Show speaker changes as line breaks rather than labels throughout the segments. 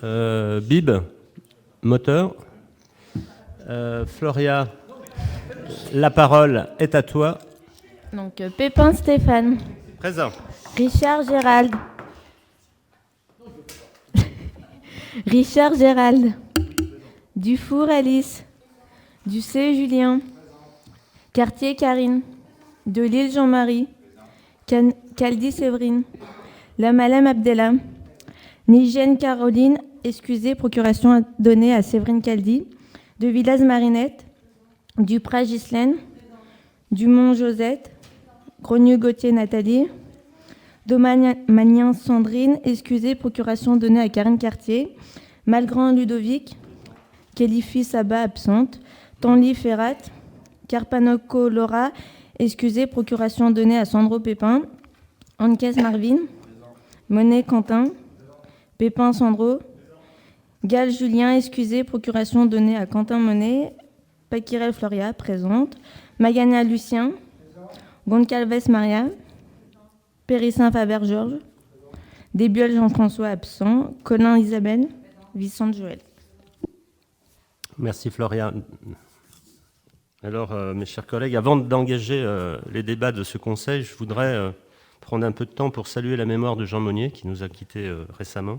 Bib, moteur. Floria, la parole est à toi.
Donc, Pépin Stéphane.
Présent.
Richard Gérald. Richard Gérald. Dufour Alice. Ducé Julien. Cartier Karine. Delille Jean-Marie. Caldi Séverine. Lamalem Abdellah. Nigène Caroline, excusez, procuration donnée à Séverine Caldi. De Villaz Marinette. Duprat Ghislaine. Dumont Josette. Grognu Gauthier Nathalie. Domagnan Sandrine, excusez, procuration donnée à Karine Cartier. Malgrand Ludovic. Kélifi Saba absente. Tanli Ferrat. Carpanoco Laura, excusez, procuration donnée à Sandro Pépin. Anquez Marvin. Monet Quentin. Pépin Sandro. Gall Julien, excusez, procuration donnée à Quentin Monet. Paquirel Floria, présente. Magana Lucien. Goncalves Maria. Périssin Faber Georges. Desbiol Jean-François absent. Colin Isabelle. Vicente Joël.
Merci Floria. Alors, mes chers collègues, avant d'engager les débats de ce conseil, je voudrais prendre un peu de temps pour saluer la mémoire de Jean Monnier, qui nous a quittés récemment.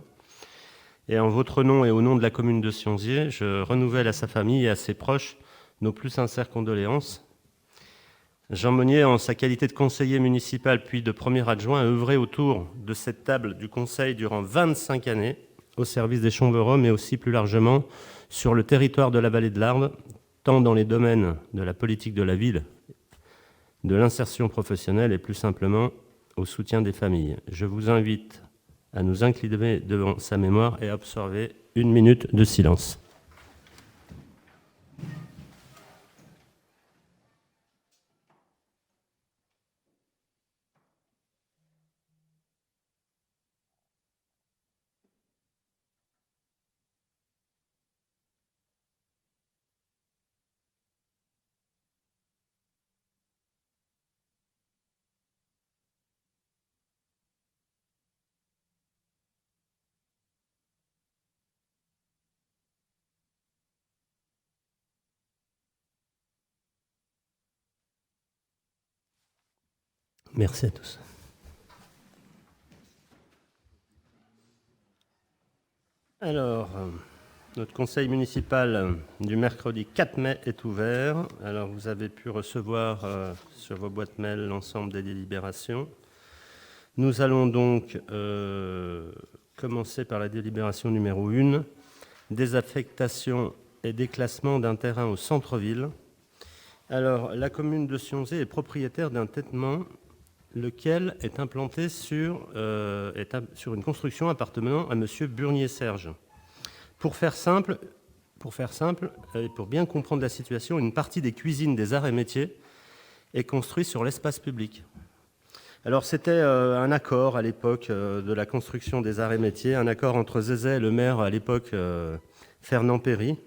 Et en votre nom et au nom de la commune de Sionzier, je renouvelle à sa famille et à ses proches nos plus sincères condoléances. Jean Monnier, en sa qualité de conseiller municipal puis de premier adjoint, a œuvré autour de cette table du conseil durant 25 années au service des Champverot, mais aussi plus largement sur le territoire de la vallée de l'Arve, tant dans les domaines de la politique de la ville, de l'insertion professionnelle et plus simplement au soutien des familles. Je vous invite à nous incliner devant sa mémoire et à observer 1 minute de silence. Merci à tous. Alors, notre conseil municipal du mercredi 4 mai est ouvert. Alors, vous avez pu recevoir sur vos boîtes mail l'ensemble des délibérations. Nous allons donc commencer par la délibération numéro 1, désaffectation et déclassement d'un terrain au centre-ville. Alors, la commune de Sionzier est propriétaire d'un tètement lequel est implanté sur une construction appartenant à M. Burnier-Serge. Pour faire simple, et pour bien comprendre la situation, une partie des cuisines des arts et métiers est construite sur l'espace public. Alors c'était un accord à l'époque de la construction des arts et métiers, un accord entre Zézé et le maire à l'époque, Fernand Péry.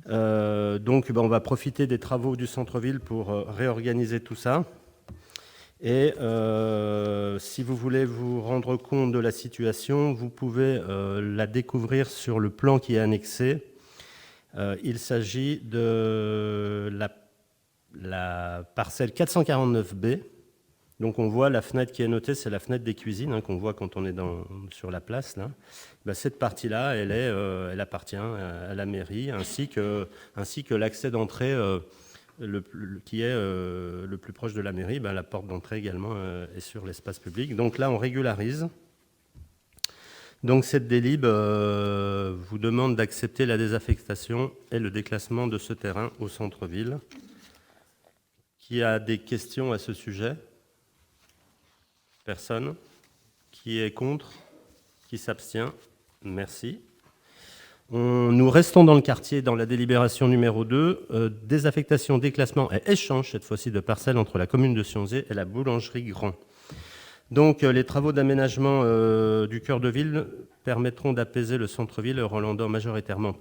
Donc on va profiter des travaux du centre-ville pour réorganiser tout ça. Et si vous voulez vous rendre compte de la situation, vous pouvez la découvrir sur le plan qui est annexé. Il s'agit de la parcelle 449B. Donc on voit la fenêtre qui est notée, c'est la fenêtre des cuisines qu'on voit quand on est sur la place. Là. Cette partie-là, elle appartient à la mairie, ainsi que l'accès d'entrée qui est le plus proche de la mairie. La porte d'entrée également est sur l'espace public. Donc là, on régularise. Donc cette délib vous demande d'accepter la désaffectation et le déclassement de ce terrain au centre-ville. Qui a des questions à ce sujet ? Personne. Qui est contre ? Qui s'abstient ? Merci. Nous restons dans le quartier, dans la délibération numéro 2, désaffectation, déclassement et échange, cette fois-ci, de parcelles entre la commune de Sionzier et la boulangerie Grand. Donc, les travaux d'aménagement du cœur de ville permettront d'apaiser le centre-ville, le rendant majoritairement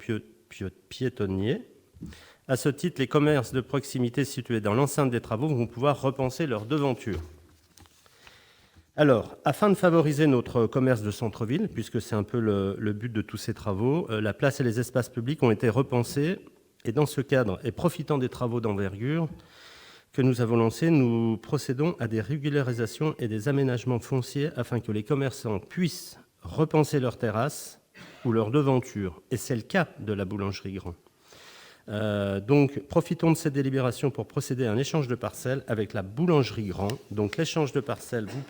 piétonnier. À ce titre, les commerces de proximité situés dans l'enceinte des travaux vont pouvoir repenser leur devanture. Alors, afin de favoriser notre commerce de centre-ville, puisque c'est un peu le but de tous ces travaux, la place et les espaces publics ont été repensés. Et dans ce cadre, et profitant des travaux d'envergure que nous avons lancés, nous procédons à des régularisations et des aménagements fonciers afin que les commerçants puissent repenser leurs terrasses ou leurs devantures. Et c'est le cas de la boulangerie Grand. Donc, profitons de cette délibération pour procéder à un échange de parcelles avec la boulangerie Grand. Donc, l'échange de parcelles, vous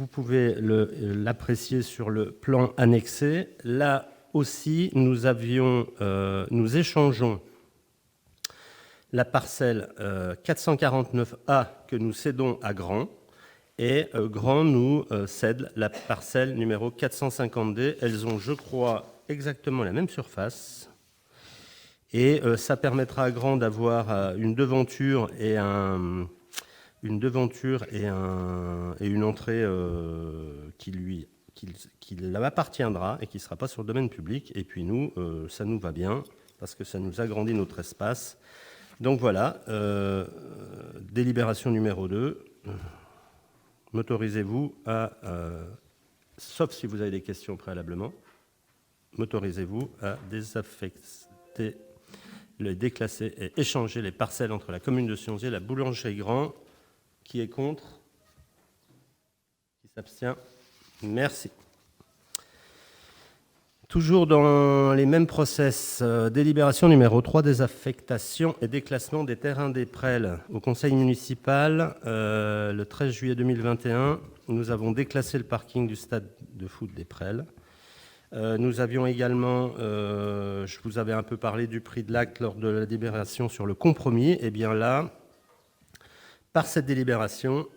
pouvez l'apprécier sur le plan annexé. Là aussi, nous échangeons la parcelle 449A que nous cédons à Grand, et Grand nous cède la parcelle numéro 450D. Elles ont, je crois, exactement la même surface. Et ça permettra à Grand d'avoir une devanture et une entrée qui leur appartiendra et qui ne sera pas sur le domaine public. Et puis nous, ça nous va bien parce que ça nous agrandit notre espace. Donc voilà, délibération numéro 2. M'autorisez-vous à, sauf si vous avez des questions préalablement, m'autorisez-vous à désaffecter, déclasser et échanger les parcelles entre la commune de Sionzier et la boulangerie Grand. Qui est contre? Qui s'abstient? Merci. Toujours dans les mêmes process, délibération numéro 3, désaffectation et déclassement des terrains des Prêles. Au conseil municipal, le 13 juillet 2021, nous avons déclassé le parking du stade de foot des Prêles. Nous avions également, je vous avais un peu parlé du prix de l'acte lors de la délibération sur le compromis. Et bien là, par cette délibération,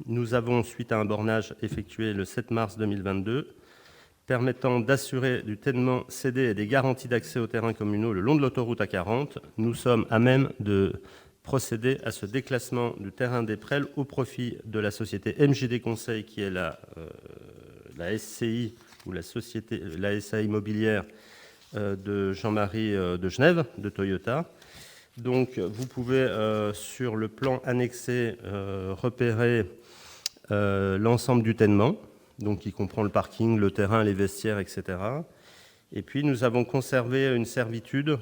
nous avons, suite à un bornage effectué le 7 mars 2022, permettant d'assurer du tènement cédé et des garanties d'accès aux terrains communaux le long de l'autoroute A40, nous sommes à même de procéder à ce déclassement du terrain des Prêles au profit de la société MJD Conseil, qui est la SCI ou la SA immobilière de Jean-Marie de Genève, de Toyota. Donc, vous pouvez, sur le plan annexé, repérer l'ensemble du tènement, donc qui comprend le parking, le terrain, les vestiaires, etc. Et puis, nous avons conservé une servitude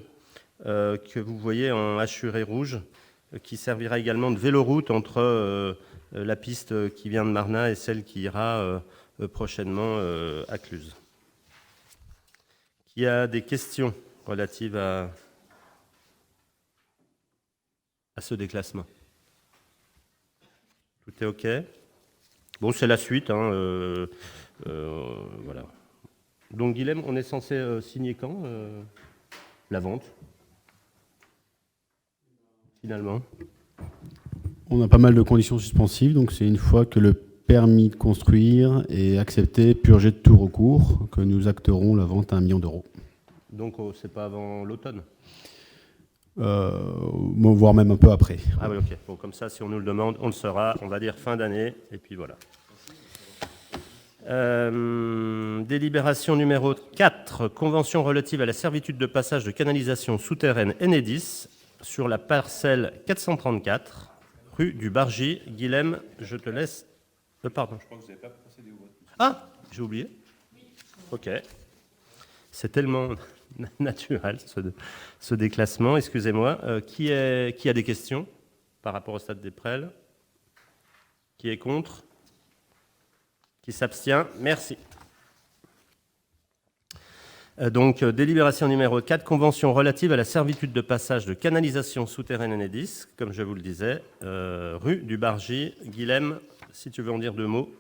que vous voyez en hachuré rouge, qui servira également de véloroute entre la piste qui vient de Marnat et celle qui ira prochainement à Cluses. Il y a des questions relatives à ce déclassement? Tout est OK? Bon, c'est la suite. Voilà. Donc, Guilhem, on est censé signer quand la vente, finalement?
On a pas mal de conditions suspensives, donc c'est une fois que le permis de construire est accepté, purgé de tout recours, que nous acterons la vente à 1 million d'euros.
Donc, c'est pas avant l'automne?
Voire même un peu après.
Ah oui, ok. Bon, comme ça, si on nous le demande, on le saura, on va dire fin d'année, et puis voilà. Délibération numéro 4, convention relative à la servitude de passage de canalisation souterraine Enedis sur la parcelle 434, rue du Bargy. Guilhem, je te laisse... pardon. Je crois que vous n'avez pas procédé au vote. Ah, j'ai oublié. Ok. C'est tellement naturel, ce déclassement. Excusez-moi. Qui a des questions par rapport au stade des Prêles? Qui est contre? Qui s'abstient? Merci. Donc, délibération numéro 4, convention relative à la servitude de passage de canalisation souterraine Enedis, comme je vous le disais, rue du Bargy. Guilhem, si tu veux en dire 2 mots.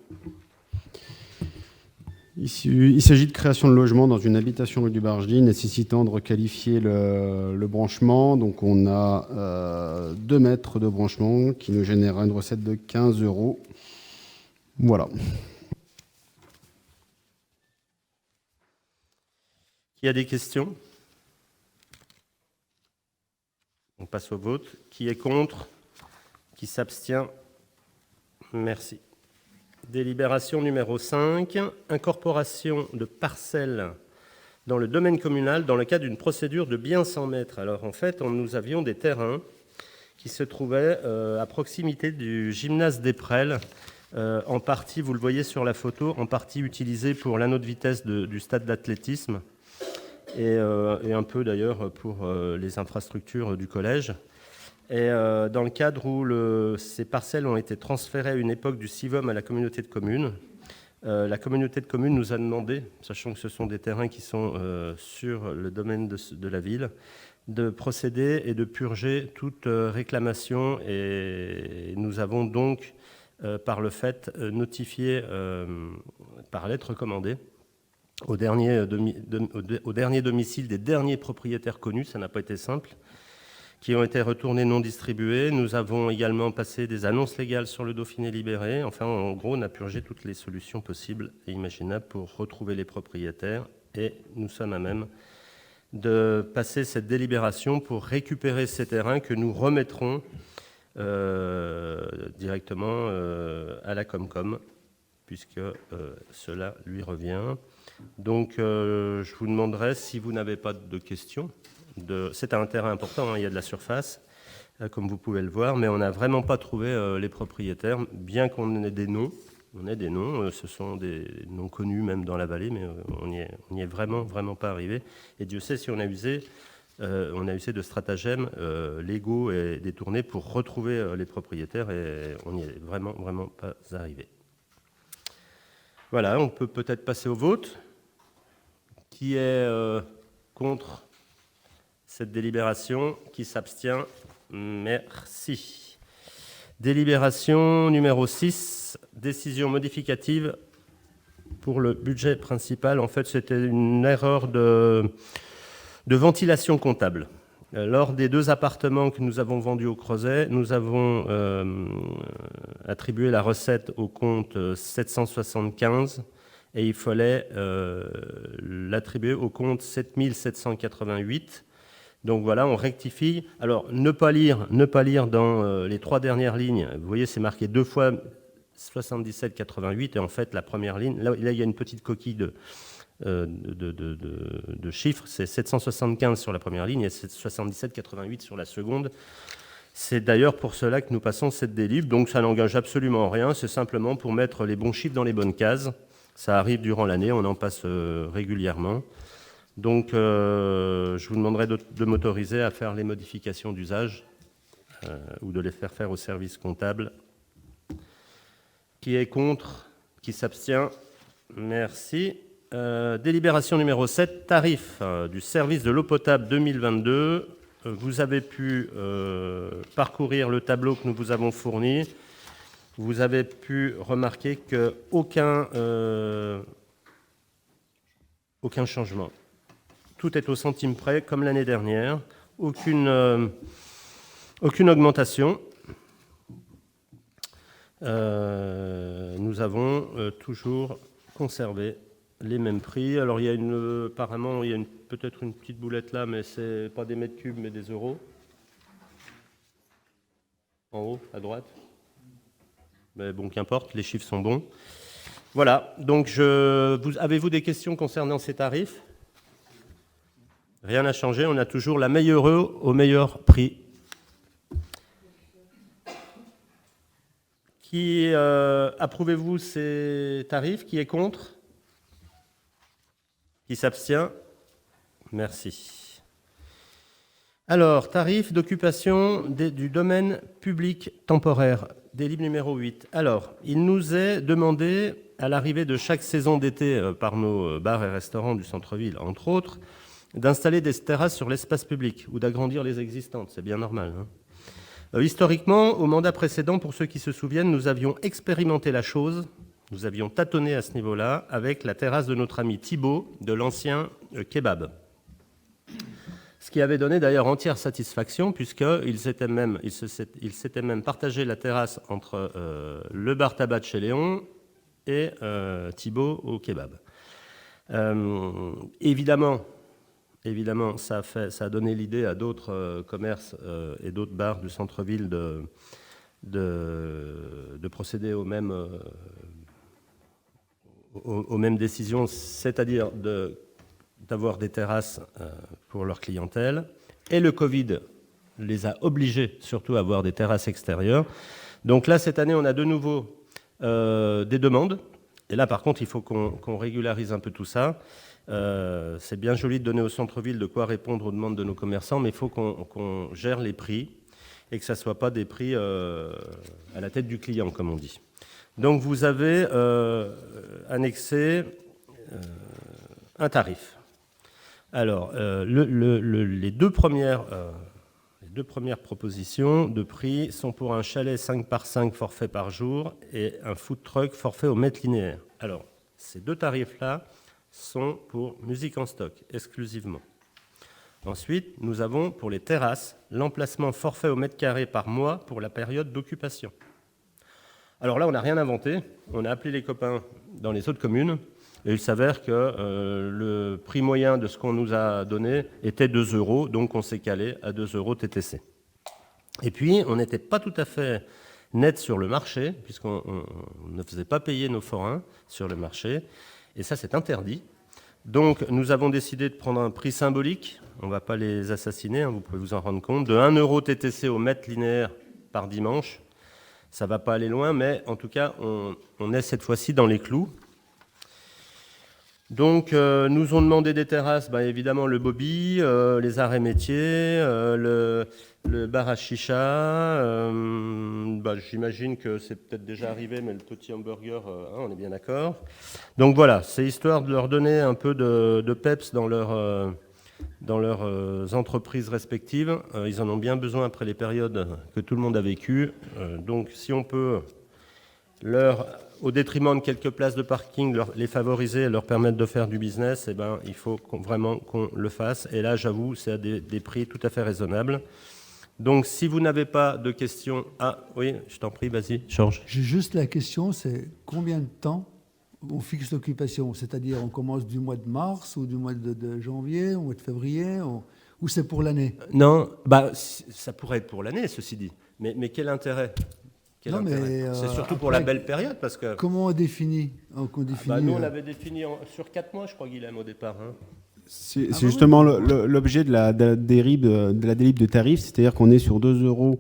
Il s'agit de création de logements dans une habitation rue du Bargy, nécessitant de requalifier le branchement. Donc, on a 2 mètres de branchement qui nous générera une recette de 15 €. Voilà.
Il y a des questions? On passe au vote. Qui est contre? Qui s'abstient? Merci. Délibération numéro 5, incorporation de parcelles dans le domaine communal dans le cadre d'une procédure de bien 100 mètres. Alors en fait, nous avions des terrains qui se trouvait à proximité du gymnase des Prels, en partie, vous le voyez sur la photo, en partie utilisé pour l'anneau de vitesse du stade d'athlétisme et un peu d'ailleurs pour les infrastructures du collège. Et dans le cadre où ces parcelles ont été transférées à une époque du CIVOM à la communauté de communes, la communauté de communes nous a demandé, sachant que ce sont des terrains qui sont sur le domaine de la ville, de procéder et de purger toute réclamation. Et nous avons donc, par le fait, notifié par lettre recommandée au dernier domicile des derniers propriétaires connus, ça n'a pas été simple, qui ont été retournés non distribués. Nous avons également passé des annonces légales sur le Dauphiné libéré. Enfin, en gros, on a purgé toutes les solutions possibles et imaginables pour retrouver les propriétaires. Et nous sommes à même de passer cette délibération pour récupérer ces terrains que nous remettrons directement à la Comcom, puisque cela lui revient. Donc, je vous demanderai, si vous n'avez pas de questions, c'est un terrain important, hein, il y a de la surface, comme vous pouvez le voir, mais on n'a vraiment pas trouvé les propriétaires, bien qu'on ait des noms. On a des noms, ce sont des noms connus même dans la vallée, mais on n'y est vraiment pas arrivé. Et Dieu sait si on a usé de stratagèmes légaux et détournés pour retrouver les propriétaires, et on n'y est vraiment pas arrivé. Voilà, on peut peut-être passer au vote. Qui est contre cette délibération? Qui s'abstient? Merci. Délibération numéro 6, décision modificative pour le budget principal. En fait, c'était une erreur de ventilation comptable. Lors des 2 appartements que nous avons vendus au Creuset, nous avons attribué la recette au compte 775 et il fallait l'attribuer au compte 7788. Donc voilà, on rectifie. Alors, ne pas lire dans les 3 dernières lignes. Vous voyez, c'est marqué 2 fois 7788 et en fait, la première ligne, là il y a une petite coquille de chiffres, c'est 775 sur la première ligne et 7788 sur la seconde. C'est d'ailleurs pour cela que nous passons cette délib, donc ça n'engage absolument rien, c'est simplement pour mettre les bons chiffres dans les bonnes cases. Ça arrive durant l'année, on en passe régulièrement. Donc je vous demanderai de m'autoriser à faire les modifications d'usage ou de les faire au service comptable. Qui est contre? Qui s'abstient? Merci. Délibération numéro 7, tarif du service de l'eau potable 2022. Vous avez pu parcourir le tableau que nous vous avons fourni. Vous avez pu remarquer qu'aucun changement. Tout est au centime près, comme l'année dernière. Aucune augmentation. Nous avons toujours conservé les mêmes prix. Alors apparemment il y a peut-être une petite boulette là, mais c'est pas des mètres cubes mais des euros. En haut, à droite. Mais bon, qu'importe, les chiffres sont bons. Voilà, donc avez-vous des questions concernant ces tarifs? Rien n'a changé, on a toujours la meilleure eau au meilleur prix. Approuvez-vous ces tarifs? Qui est contre? Qui s'abstient? Merci. Alors, tarif d'occupation du domaine public temporaire, délib numéro 8. Alors, il nous est demandé, à l'arrivée de chaque saison d'été par nos bars et restaurants du centre-ville, entre autres, d'installer des terrasses sur l'espace public ou d'agrandir les existantes. C'est bien normal, hein. Historiquement, au mandat précédent, pour ceux qui se souviennent, nous avions expérimenté la chose, nous avions tâtonné à ce niveau-là avec la terrasse de notre ami Thibault de l'ancien Kebab. Ce qui avait donné d'ailleurs entière satisfaction puisqu'il s'était même partagé la terrasse entre le bar tabac de chez Léon et Thibault au Kebab. Évidemment, ça a donné l'idée à d'autres commerces et d'autres bars du centre-ville de procéder aux mêmes décisions, c'est-à-dire d'avoir des terrasses pour leur clientèle. Et le Covid les a obligés surtout à avoir des terrasses extérieures. Donc là, cette année, on a de nouveau des demandes. Et là, par contre, il faut qu'on régularise un peu tout ça. C'est bien joli de donner au centre-ville de quoi répondre aux demandes de nos commerçants, mais il faut qu'on gère les prix et que ça ne soit pas des prix à la tête du client, comme on dit. Donc vous avez annexé un tarif. Alors, les deux premières propositions de prix sont pour un chalet 5 par 5 forfait par jour et un food truck forfait au mètre linéaire. Alors, ces deux tarifs-là sont pour musique en stock, exclusivement. Ensuite, nous avons pour les terrasses l'emplacement forfait au mètre carré par mois pour la période d'occupation. Alors là, on n'a rien inventé. On a appelé les copains dans les autres communes et il s'avère que le prix moyen de ce qu'on nous a donné était 2 €, donc on s'est calé à 2 € TTC. Et puis, on n'était pas tout à fait net sur le marché, puisqu'on ne faisait pas payer nos forains sur le marché, et ça, c'est interdit. Donc, nous avons décidé de prendre un prix symbolique, on ne va pas les assassiner, hein, vous pouvez vous en rendre compte, de 1 € TTC au mètre linéaire par dimanche. Ça ne va pas aller loin, mais en tout cas, on est cette fois-ci dans les clous. Donc, nous ont demandé des terrasses, évidemment le Bobby, les arts et métiers, le bar à chicha. J'imagine que c'est peut-être déjà arrivé, mais le petit hamburger, on est bien d'accord. Donc voilà, c'est histoire de leur donner un peu de peps dans leurs entreprises respectives. Ils en ont bien besoin après les périodes que tout le monde a vécues. Donc si on peut au détriment de quelques places de parking, les favoriser et leur permettre de faire du business, il faut vraiment qu'on le fasse. Et là, j'avoue, c'est à des prix tout à fait raisonnables. Donc, si vous n'avez pas de questions... Ah, oui, je t'en prie, vas-y, Georges.
J'ai juste la question, c'est combien de temps on fixe l'occupation? C'est-à-dire, on commence du mois de mars ou du mois de janvier, au mois de février, ou c'est pour l'année?
Non, ça pourrait être pour l'année, ceci dit. Mais quel intérêt? C'est surtout pour la belle période, parce que...
Comment on définit,
nous, on l'avait défini sur 4 mois, je crois, Guilhem, au départ. Hein.
C'est justement l'objet de la dérive de tarifs, c'est-à-dire qu'on est sur 2 €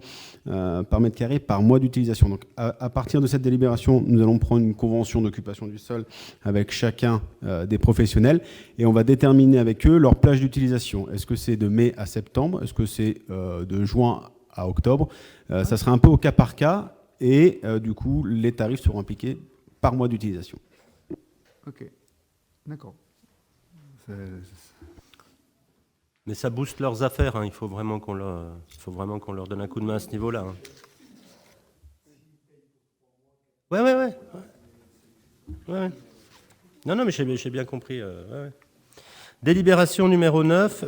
par mètre carré par mois d'utilisation. Donc, à partir de cette délibération, nous allons prendre une convention d'occupation du sol avec chacun des professionnels et on va déterminer avec eux leur plage d'utilisation. Est-ce que c'est de mai à septembre? Est-ce que c'est de juin à octobre? Ça sera un peu au cas par cas et du coup, les tarifs seront appliqués par mois d'utilisation.
Ok, d'accord.
Mais ça booste leurs affaires, hein. Il faut vraiment qu'on leur donne un coup de main à ce niveau-là. Hein. Ouais. Non, mais j'ai bien compris. Ouais. Délibération numéro 9.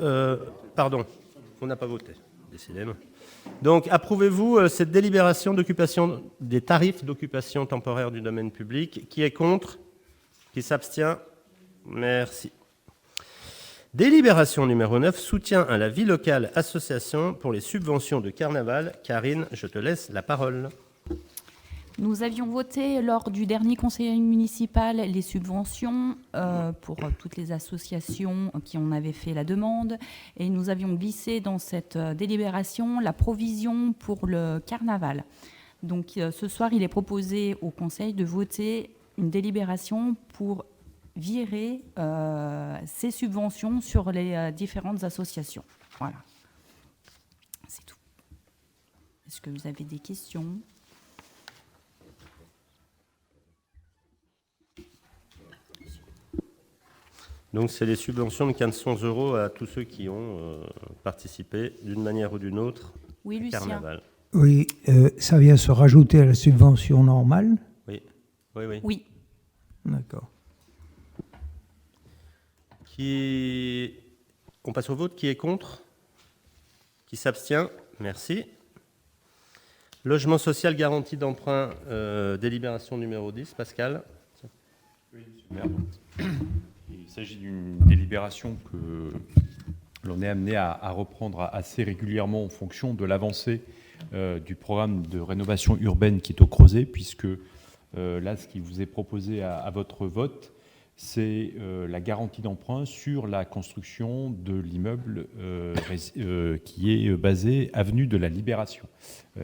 Pardon, on n'a pas voté, décidément. Donc, approuvez-vous cette délibération d'occupation des tarifs d'occupation temporaire du domaine public? Qui est contre? Qui s'abstient? Merci. Délibération numéro 9, soutien à la vie locale association pour les subventions de carnaval. Karine, je te laisse la parole.
Nous avions voté lors du dernier conseil municipal les subventions pour toutes les associations qui en avaient fait la demande et nous avions glissé dans cette délibération la provision pour le carnaval. Donc ce soir, il est proposé au conseil de voter une délibération pour virer ces subventions sur les différentes associations. Voilà. C'est tout. Est-ce que vous avez des questions ?
Donc, c'est les subventions de 1500 € à tous ceux qui ont participé d'une manière ou d'une autre au carnaval.
Oui, ça vient se rajouter à la subvention normale?
Oui.
D'accord.
On passe au vote. Qui est contre? Qui s'abstient? Merci. Logement social garantie d'emprunt, délibération numéro 10. Pascal?
Oui, monsieur le maire. Il s'agit d'une délibération que l'on est amené à reprendre assez régulièrement en fonction de l'avancée du programme de rénovation urbaine qui est au Creuset, puisque là, ce qui vous est proposé à votre vote, c'est la garantie d'emprunt sur la construction de l'immeuble qui est basé avenue de la Libération,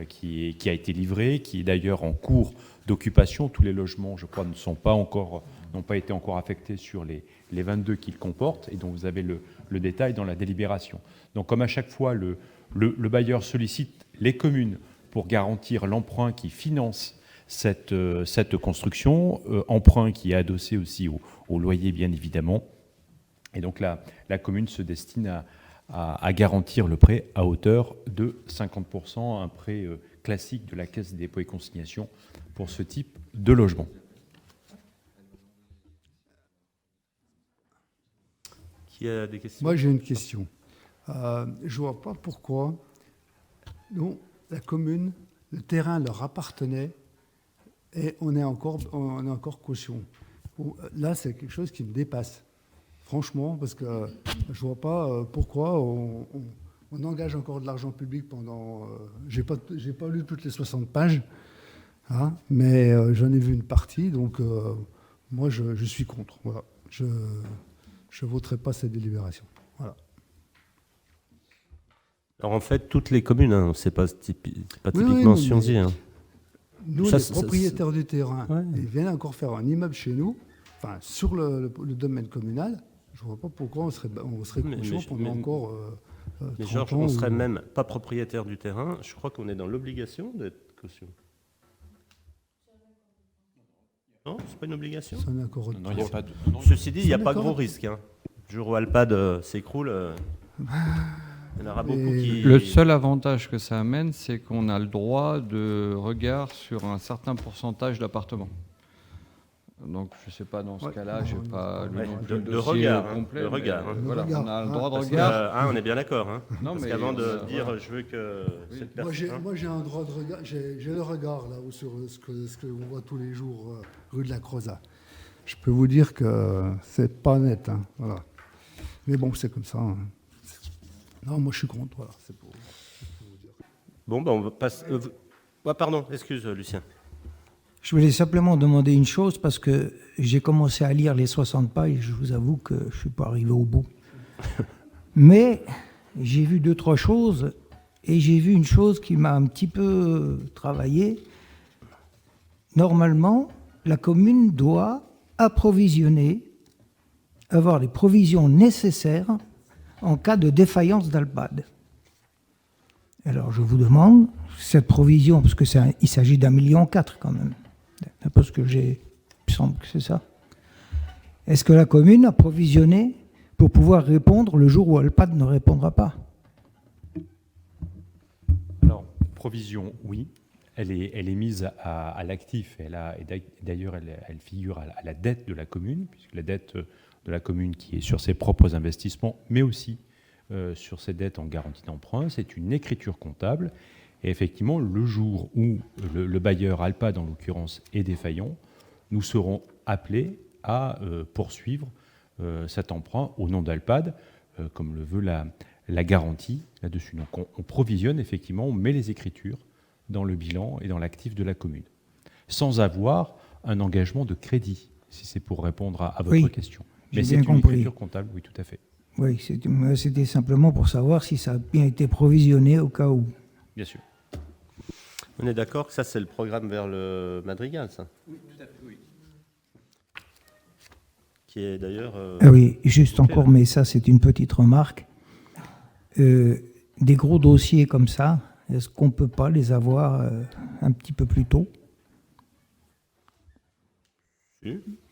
qui a été livré, qui est d'ailleurs en cours d'occupation. Tous les logements, je crois, n'ont pas été encore affectés sur les 22 qu'il comporte, et dont vous avez le détail dans la délibération. Donc, comme à chaque fois, le bailleur sollicite les communes pour garantir l'emprunt qui finance cette construction, emprunt qui est adossé aussi au loyer, bien évidemment. Et donc, la commune se destine à garantir le prêt à hauteur de 50%, un prêt classique de la Caisse des dépôts et consignations pour ce type de logement.
Qui a des questions?
Moi, j'ai une question. Je ne vois pas pourquoi nous, la commune, le terrain leur appartenait et on est encore caution. Là, c'est quelque chose qui me dépasse, franchement, parce que je ne vois pas pourquoi on engage encore de l'argent public pendant... j'ai pas lu toutes les 60 pages, hein, mais j'en ai vu une partie, donc moi, je suis contre. Voilà. Je ne voterai pas cette délibération. Voilà.
Alors en fait, toutes les communes, hein, c'est pas typiquement Sionzy. Hein.
Nous,
Ça,
les propriétaires du terrain,
ouais.
Ils viennent encore faire un immeuble chez nous, enfin sur le domaine communal. Je ne vois pas pourquoi on serait conscient pendant encore 30
mais Georges,
ans.
on serait même pas propriétaire du terrain. Je crois qu'on est dans l'obligation d'être caution. Non, c'est pas une obligation.
C'est un accord.
Non, il n'y a pas de...
Ceci dit, il n'y a
C'est
pas
un accord.
gros risque. Hein. Le jour où Alpad s'écroule, il y en aura beaucoup qui...
Le seul avantage que ça amène, c'est qu'on a le droit de regard sur un certain pourcentage d'appartements. Donc, je ne sais pas, dans ce cas-là, je n'ai pas
Ouais,
le
de
dossier
regard, hein,
complet.
de
mais
regard, hein.
Voilà,
regard,
on a le droit de
Parce que,
regard.
on est bien d'accord. Hein.
Non,
Parce
mais
qu'avant de
on a-
dire
voilà.
je veux que cette
Moi,
personne...
j'ai un droit de regard. J'ai le regard là sur ce que on voit tous les jours rue de la Crozat. Je peux vous dire que c'est pas net. Hein, voilà. Mais bon, c'est comme ça. Hein. Non, moi, je suis contre. Voilà. C'est pour vous dire.
Bon, ben on va passer... pardon, excuse Lucien.
Je voulais simplement demander une chose parce que j'ai commencé à lire les 60 pages et je vous avoue que je ne suis pas arrivé au bout. Mais j'ai vu 2-3 choses et j'ai vu une chose qui m'a un petit peu travaillé. Normalement, la commune doit approvisionner, avoir les provisions nécessaires en cas de défaillance d'Alpad. Alors je vous demande, cette provision, parce qu'il s'agit d'1,4 million quand même, d'après ce que j'ai, il me semble que c'est ça. Est-ce que la commune a provisionné pour pouvoir répondre le jour où Alpad ne répondra pas?
Alors, provision, oui. Elle est mise à l'actif. Et d'ailleurs, elle figure à la dette de la commune, puisque la dette de la commune qui est sur ses propres investissements, mais aussi sur ses dettes en garantie d'emprunt, c'est une écriture comptable. Et effectivement, le jour où le bailleur Alpad, en l'occurrence, est défaillant, nous serons appelés à poursuivre cet emprunt au nom d'Alpad, comme le veut la garantie là-dessus. Donc on provisionne, effectivement, on met les écritures dans le bilan et dans l'actif de la commune, sans avoir un engagement de crédit, si c'est pour répondre à votre question. Mais c'est une écriture comptable, oui, tout à fait.
Oui, c'était simplement pour savoir si ça a bien été provisionné au cas où.
Bien sûr.
On est d'accord que ça, c'est le programme vers le Madrigal, ça?
Oui, tout à fait, oui.
Qui est d'ailleurs...
Ah oui, juste encore, mais ça, c'est une petite remarque. Des gros dossiers comme ça, est-ce qu'on ne peut pas les avoir un petit peu plus tôt?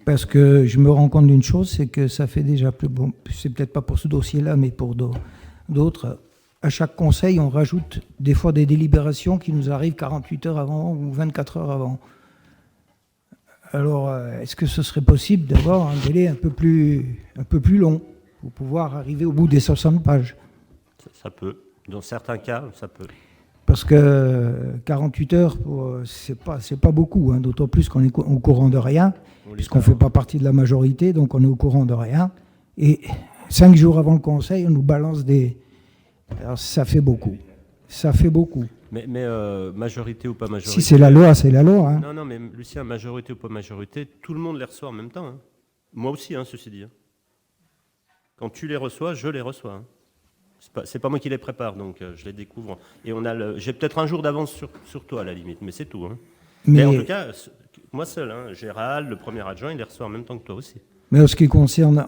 Parce que je me rends compte d'une chose, c'est que ça fait déjà plus bon. C'est peut-être pas pour ce dossier-là, mais pour d'autres. À chaque conseil, on rajoute des fois des délibérations qui nous arrivent 48 heures avant ou 24 heures avant. Alors, est-ce que ce serait possible d'avoir un délai un peu plus long pour pouvoir arriver au bout des 60 pages?
Ça peut. Dans certains cas, ça peut.
Parce que 48 heures, c'est pas beaucoup, hein, d'autant plus qu'on est au courant de rien, puisqu'on ne fait pas partie de la majorité, donc on est au courant de rien. Et 5 jours avant le conseil, on nous balance des... Alors ça fait beaucoup. Ça fait beaucoup.
Mais majorité ou pas majorité...
Si c'est la loi, c'est la loi. Hein.
Non, mais Lucien, majorité ou pas majorité, tout le monde les reçoit en même temps. Hein. Moi aussi, hein, ceci dit. Quand tu les reçois, je les reçois. Hein. C'est pas moi qui les prépare, donc je les découvre. Et j'ai peut-être un jour d'avance sur toi, à la limite, mais c'est tout. Hein. Mais en tout cas, moi seul, hein, Gérald, le premier adjoint, il les reçoit en même temps que toi aussi.
Mais en ce qui concerne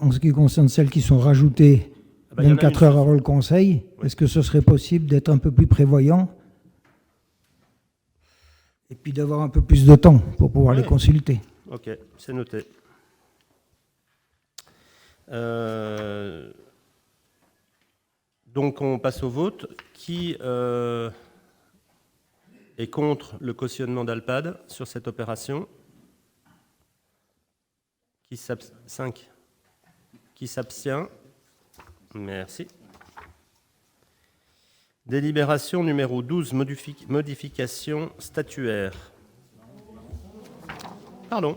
celles qui sont rajoutées 24 heures avant le Conseil, oui. Est-ce que ce serait possible d'être un peu plus prévoyant et puis d'avoir un peu plus de temps pour pouvoir les consulter?
Ok, c'est noté. Donc on passe au vote. Qui est contre le cautionnement d'Alpad sur cette opération? 5. Qui s'abstient? Merci. Délibération numéro 12, modification statuaire. Pardon.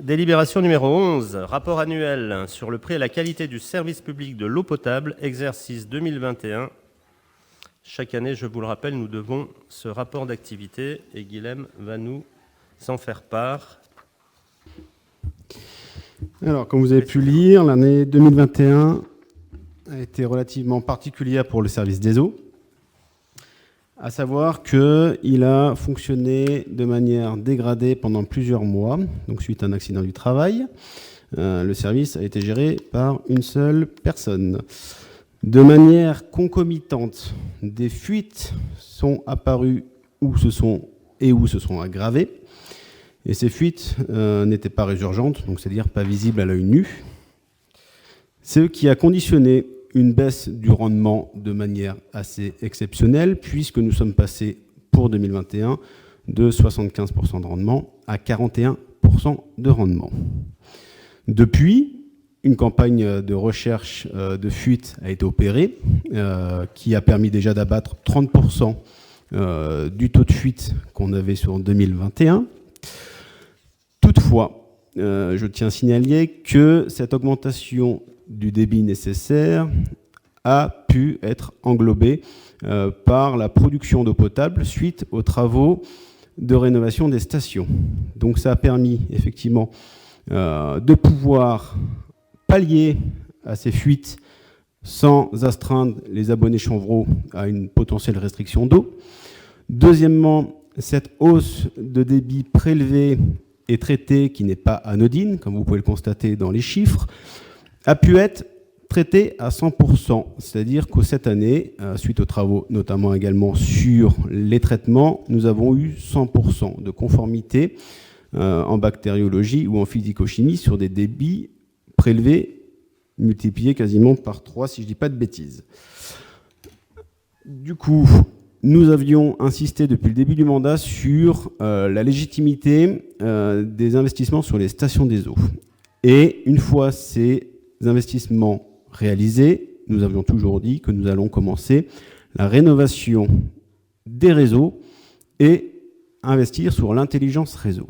Délibération numéro 11, rapport annuel sur le prix et la qualité du service public de l'eau potable, exercice 2021. Chaque année, je vous le rappelle, nous devons ce rapport d'activité et Guilhem va nous en faire part.
Alors, comme vous avez pu lire, l'année 2021 a été relativement particulière pour le service des eaux, à savoir qu'il a fonctionné de manière dégradée pendant plusieurs mois, donc suite à un accident du travail. Le service a été géré par une seule personne. De manière concomitante, des fuites sont apparues où se sont aggravées. Et ces fuites n'étaient pas résurgentes, donc c'est-à-dire pas visibles à l'œil nu. Ce qui a conditionné une baisse du rendement de manière assez exceptionnelle, puisque nous sommes passés pour 2021 de 75% de rendement à 41% de rendement. Depuis, une campagne de recherche de fuite a été opérée, qui a permis déjà d'abattre 30% du taux de fuite qu'on avait sur 2021. Toutefois, je tiens à signaler que cette augmentation du débit nécessaire a pu être englobée par la production d'eau potable suite aux travaux de rénovation des stations. Donc ça a permis effectivement de pouvoir pallier à ces fuites sans astreindre les abonnés Chanvreau à une potentielle restriction d'eau. Deuxièmement, cette hausse de débit prélevé et traité, qui n'est pas anodine, comme vous pouvez le constater dans les chiffres, a pu être traité à 100%. C'est-à-dire que cette année, suite aux travaux, notamment également sur les traitements, nous avons eu 100% de conformité en bactériologie ou en physico-chimie sur des débits prélevés, multipliés quasiment par 3, si je ne dis pas de bêtises. Du coup, nous avions insisté depuis le début du mandat sur la légitimité des investissements sur les stations des eaux. Et une fois ces investissements réalisés, nous avions toujours dit que nous allons commencer la rénovation des réseaux et investir sur l'intelligence réseau.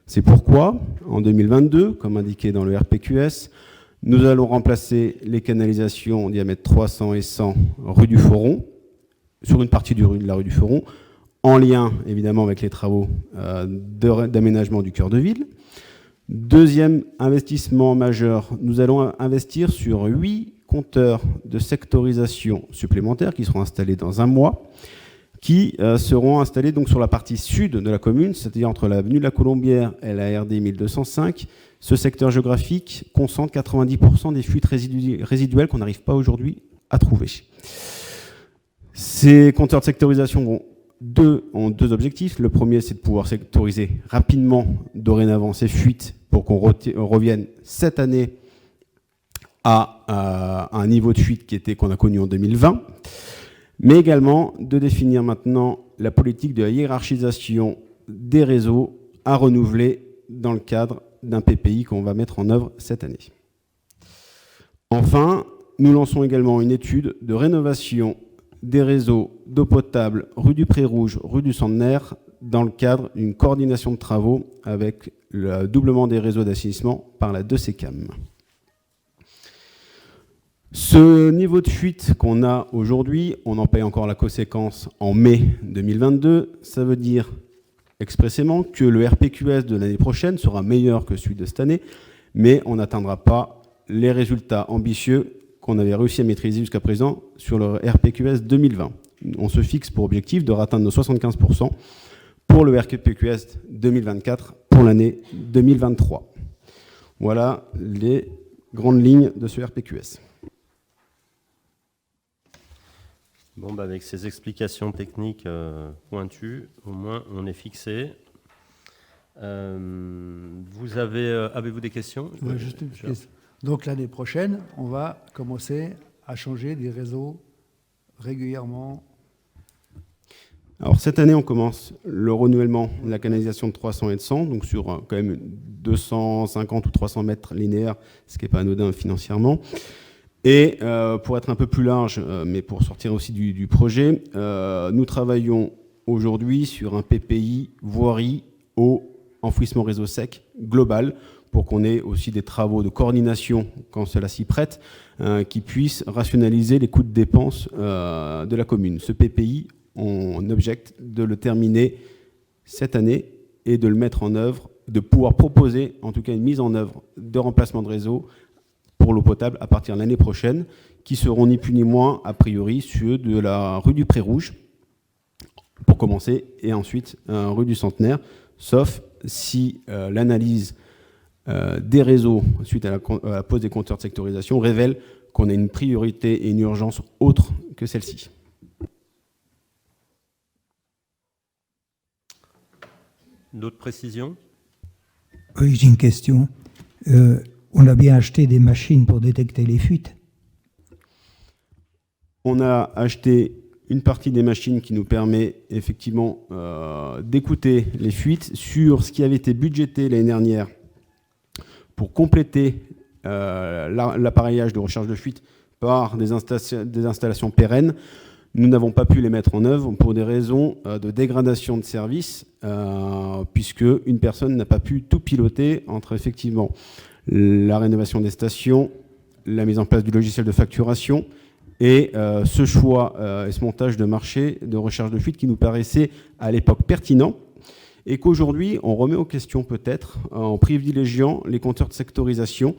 C'est pourquoi, en 2022, comme indiqué dans le RPQS, nous allons remplacer les canalisations en diamètre 300 et 100 rue du Foron, sur une partie de la rue du Foron, en lien évidemment avec les travaux d'aménagement du cœur de ville. Deuxième investissement majeur, nous allons investir sur 8 compteurs de sectorisation supplémentaires qui seront installés dans un mois, qui seront installés donc sur la partie sud de la commune, c'est-à-dire entre l'avenue de la Colombière et la RD 1205. Ce secteur géographique concentre 90% des fuites résiduelles qu'on n'arrive pas aujourd'hui à trouver. Ces compteurs de sectorisation ont deux objectifs. Le premier, c'est de pouvoir sectoriser rapidement, dorénavant, ces fuites pour qu'on revienne cette année à un niveau de fuite qu'on a connu en 2020, mais également de définir maintenant la politique de la hiérarchisation des réseaux à renouveler dans le cadre d'un PPI qu'on va mettre en œuvre cette année. Enfin, nous lançons également une étude de rénovation des réseaux d'eau potable rue du Pré-Rouge, rue du Centenaire, dans le cadre d'une coordination de travaux avec le doublement des réseaux d'assainissement par la 2CCAM. Ce niveau de fuite qu'on a aujourd'hui, on en paye encore la conséquence en mai 2022. Ça veut dire expressément que le RPQS de l'année prochaine sera meilleur que celui de cette année, mais on n'atteindra pas les résultats ambitieux qu'on avait réussi à maîtriser jusqu'à présent sur le RPQS 2020. On se fixe pour objectif de atteindre nos 75% pour le RPQS 2024 pour l'année 2023. Voilà les grandes lignes de ce RPQS.
Bon, avec ces explications techniques pointues, au moins on est fixé. Avez-vous des questions?
Ouais, juste une petite question. Donc l'année prochaine, on va commencer à changer des réseaux régulièrement.
Alors cette année, on commence le renouvellement de la canalisation de 300 et de 100, donc sur quand même 250 ou 300 mètres linéaires, ce qui n'est pas anodin financièrement. Et pour être un peu plus large, mais pour sortir aussi du projet, nous travaillons aujourd'hui sur un PPI voirie, eau, enfouissement réseau sec global, pour qu'on ait aussi des travaux de coordination quand cela s'y prête, qui puissent rationaliser les coûts de dépenses de la commune. Ce PPI, on objecte de le terminer cette année et de le mettre en œuvre, de pouvoir proposer en tout cas une mise en œuvre de remplacement de réseau pour l'eau potable à partir de l'année prochaine, qui seront ni plus ni moins, a priori, ceux de la rue du Pré-Rouge, pour commencer, et ensuite rue du Centenaire, sauf si l'analyse des réseaux, suite à la pose des compteurs de sectorisation, révèle qu'on a une priorité et une urgence autre que celle-ci.
D'autres précisions?
Oui, j'ai une question. On a bien acheté des machines pour détecter les fuites?
On a acheté une partie des machines qui nous permet effectivement d'écouter les fuites sur ce qui avait été budgété l'année dernière pour compléter l'appareillage de recherche de fuite par des installations pérennes. Nous n'avons pas pu les mettre en œuvre pour des raisons de dégradation de service, puisque une personne n'a pas pu tout piloter entre effectivement la rénovation des stations, la mise en place du logiciel de facturation et ce choix et ce montage de marché de recherche de fuite qui nous paraissait à l'époque pertinent et qu'aujourd'hui on remet en question peut-être en privilégiant les compteurs de sectorisation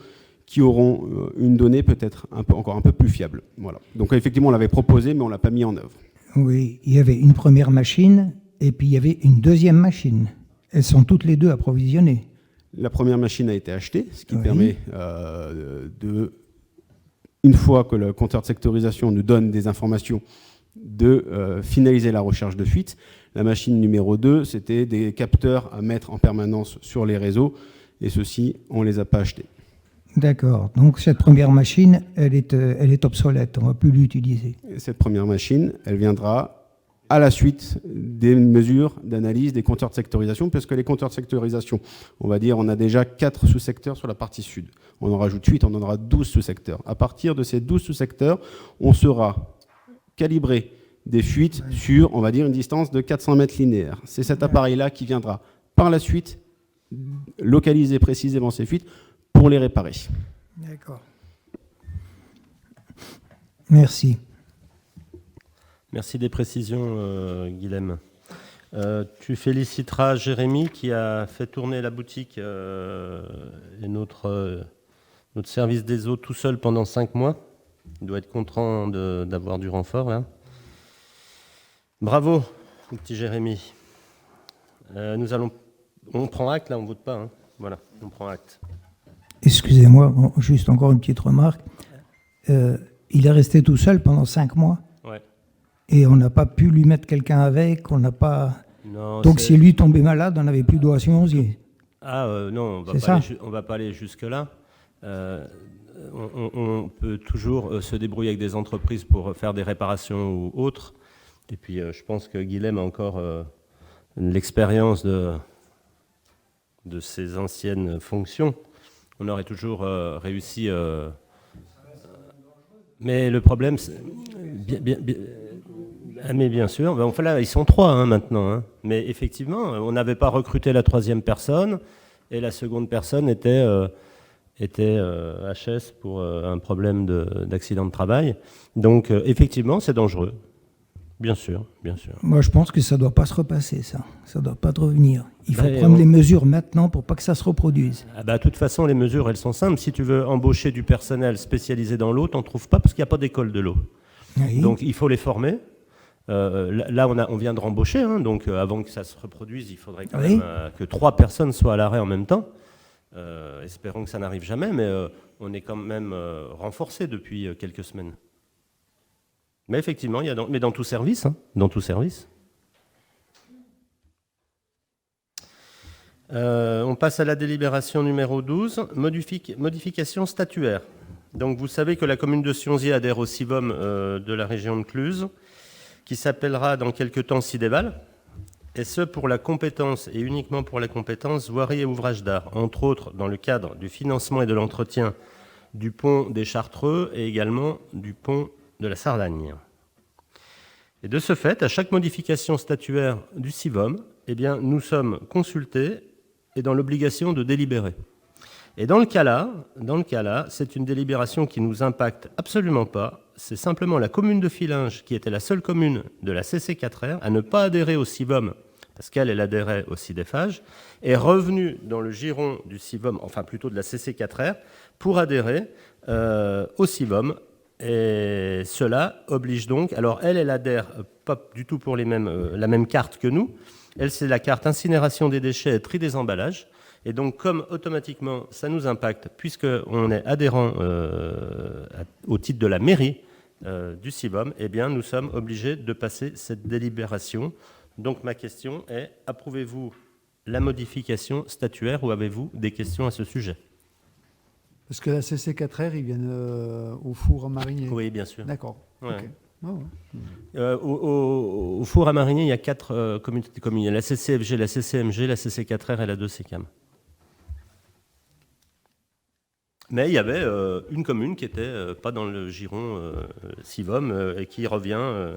qui auront une donnée peut-être encore un peu plus fiable. Voilà. Donc effectivement on l'avait proposé mais on ne l'a pas mis en œuvre.
Oui, il y avait une première machine et puis il y avait une deuxième machine. Elles sont toutes les deux approvisionnées.
La première machine a été achetée, ce qui permet une fois que le compteur de sectorisation nous donne des informations, de finaliser la recherche de fuite. La machine numéro 2, c'était des capteurs à mettre en permanence sur les réseaux, et ceux-ci, on ne les a pas achetés.
D'accord. Donc cette première machine, elle est obsolète, on ne va plus l'utiliser.
Cette première machine, elle viendra à la suite des mesures d'analyse des compteurs de sectorisation, parce que les compteurs de sectorisation, on va dire, on a déjà 4 sous-secteurs sur la partie sud. On en rajoute 8, on en aura 12 sous-secteurs. À partir de ces 12 sous-secteurs, on sera calibré des fuites sur, on va dire, une distance de 400 mètres linéaires. C'est cet appareil-là qui viendra par la suite localiser précisément ces fuites pour les réparer.
D'accord. Merci.
Merci des précisions, Guilhem. Tu féliciteras Jérémy qui a fait tourner la boutique et notre service des eaux tout seul pendant 5 mois. Il doit être content d'avoir du renfort, là. Bravo, petit Jérémy. On prend acte, là, on ne vote pas. Hein. Voilà, on prend acte.
Excusez-moi, juste encore une petite remarque. Il est resté tout seul pendant 5 mois.
Ouais.
Et on n'a pas pu lui mettre quelqu'un avec, on n'a pas...
Non,
donc si lui tombait malade, on n'avait plus d'eau à Suonzier.
Non, on va pas aller jusque-là. On peut toujours se débrouiller avec des entreprises pour faire des réparations ou autres. Et puis je pense que Guilhem a encore l'expérience de ses anciennes fonctions. On aurait toujours réussi... mais le problème, c'est... Mais bien sûr, enfin là, ils sont 3 maintenant. Hein. Mais effectivement, on n'avait pas recruté la 3e personne et la seconde personne était HS pour un problème d'accident de travail. Donc effectivement, c'est dangereux. Bien sûr, bien sûr.
Moi, je pense que ça ne doit pas se repasser, ça. Ça ne doit pas revenir. Il faut
Ben,
prendre les mesures maintenant pour pas que ça se reproduise.
Ah bah, de toute façon, les mesures, elles sont simples. Si tu veux embaucher du personnel spécialisé dans l'eau, tu n'en trouves pas parce qu'il n'y a pas d'école de l'eau.
Oui.
Donc, il faut les former. Là, on vient de rembaucher, hein, donc avant que ça se reproduise, il faudrait quand
Oui.
même que 3 personnes soient à l'arrêt en même temps. Espérons que ça n'arrive jamais, mais on est quand même renforcé depuis quelques semaines. Mais effectivement, il y a mais dans tout service, hein, dans tout service. On passe à la délibération numéro 12, modification statutaire. Donc vous savez que la commune de Sionzier adhère au CIVOM de la région de Cluse, qui s'appellera dans quelques temps Cidéval, et ce pour la compétence et uniquement pour la compétence voirie et ouvrage d'art, entre autres dans le cadre du financement et de l'entretien du pont des Chartreux et également du pont de la Sardagne. Et de ce fait, à chaque modification statutaire du CIVOM, eh bien, nous sommes consultés et dans l'obligation de délibérer. Et dans le cas là, c'est une délibération qui ne nous impacte absolument pas. C'est simplement la commune de Fillinges, qui était la seule commune de la CC4R à ne pas adhérer au CIVOM, parce qu'elle adhérait au CIDEFAGE, est revenue dans le giron du CIVOM, enfin plutôt de la CC4R, pour adhérer au CIVOM. Et cela oblige donc, alors elle adhère pas du tout pour la même carte que nous. Elle, c'est la carte incinération des déchets et tri des emballages. Et donc, comme automatiquement, ça nous impacte, puisqu'on est adhérent au titre de la mairie du CIVOM, eh bien, nous sommes obligés de passer cette délibération. Donc, ma question est, approuvez-vous la modification statutaire ou avez-vous des questions à ce sujet?
Parce que la CC4R, ils viennent au four à marinier.
Oui, bien sûr.
D'accord.
Ouais.
Ok. Ah ouais.
Au four à marinier, il y a 4 communautés de communes. Il y a la CCFG, la CCMG, la CC4R et la 2CCAM. Mais il y avait une commune qui n'était pas dans le giron CIVOM et qui revient.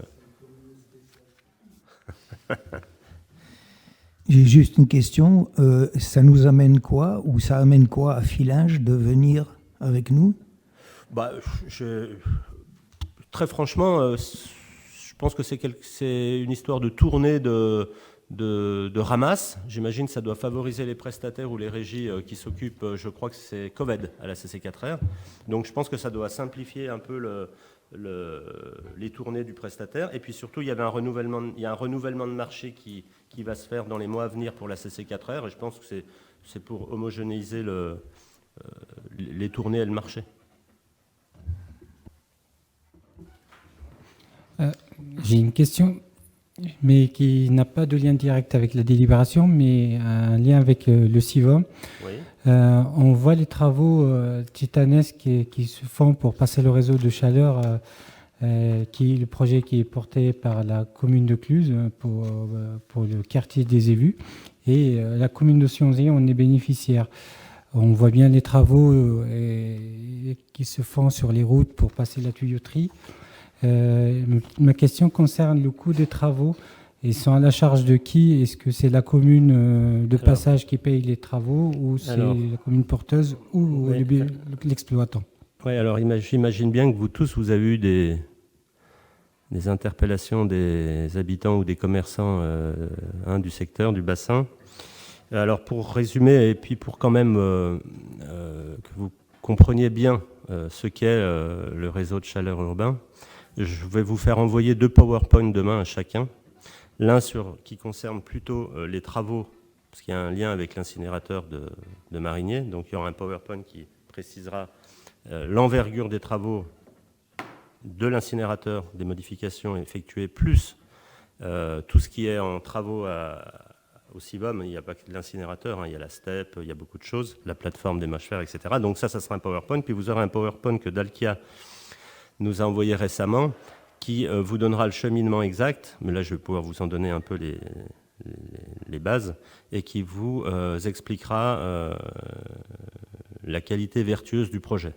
J'ai juste une question. Ça nous amène quoi, ou ça amène quoi à Fillinges de venir avec nous?
Très franchement, je pense que c'est une histoire de tournée de ramasse. J'imagine que ça doit favoriser les prestataires ou les régies qui s'occupent, je crois que c'est Coved à la CC4R. Donc je pense que ça doit simplifier un peu les tournées du prestataire. Et puis surtout, il y a un renouvellement de marché qui va se faire dans les mois à venir pour la CC4R. Et je pense que c'est pour homogénéiser les tournées et le marché.
J'ai une question, mais qui n'a pas de lien direct avec la délibération, mais un lien avec le CIVOM.
Oui.
On voit les travaux titanesques qui se font pour passer le réseau de chaleur, le projet qui est porté par la commune de Cluse pour le quartier des Évus. Et la commune de Sionzier en est bénéficiaire. On voit bien les travaux qui se font sur les routes pour passer la tuyauterie. Ma question concerne le coût des travaux. Ils sont à la charge de qui? Est-ce que c'est la commune de passage qui paye les travaux ou c'est la commune porteuse ou l'exploitant?
Oui, alors j'imagine bien que vous tous, vous avez eu des interpellations des habitants ou des commerçants du secteur, du bassin. Alors pour résumer, et puis pour quand même que vous compreniez bien ce qu'est le réseau de chaleur urbain, je vais vous faire envoyer 2 PowerPoint demain à chacun. L'un qui concerne plutôt les travaux, parce qu'il y a un lien avec l'incinérateur de Marigné. Donc il y aura un PowerPoint qui précisera l'envergure des travaux de l'incinérateur, des modifications effectuées, plus tout ce qui est en travaux au CIVOM. Il n'y a pas que l'incinérateur, il y a la STEP, il y a beaucoup de choses, la plateforme des mâches-fer, etc. Donc ça sera un PowerPoint. Puis vous aurez un PowerPoint que Dalkia nous a envoyé récemment, qui vous donnera le cheminement exact, mais là je vais pouvoir vous en donner un peu les bases, et qui vous expliquera la qualité vertueuse du projet.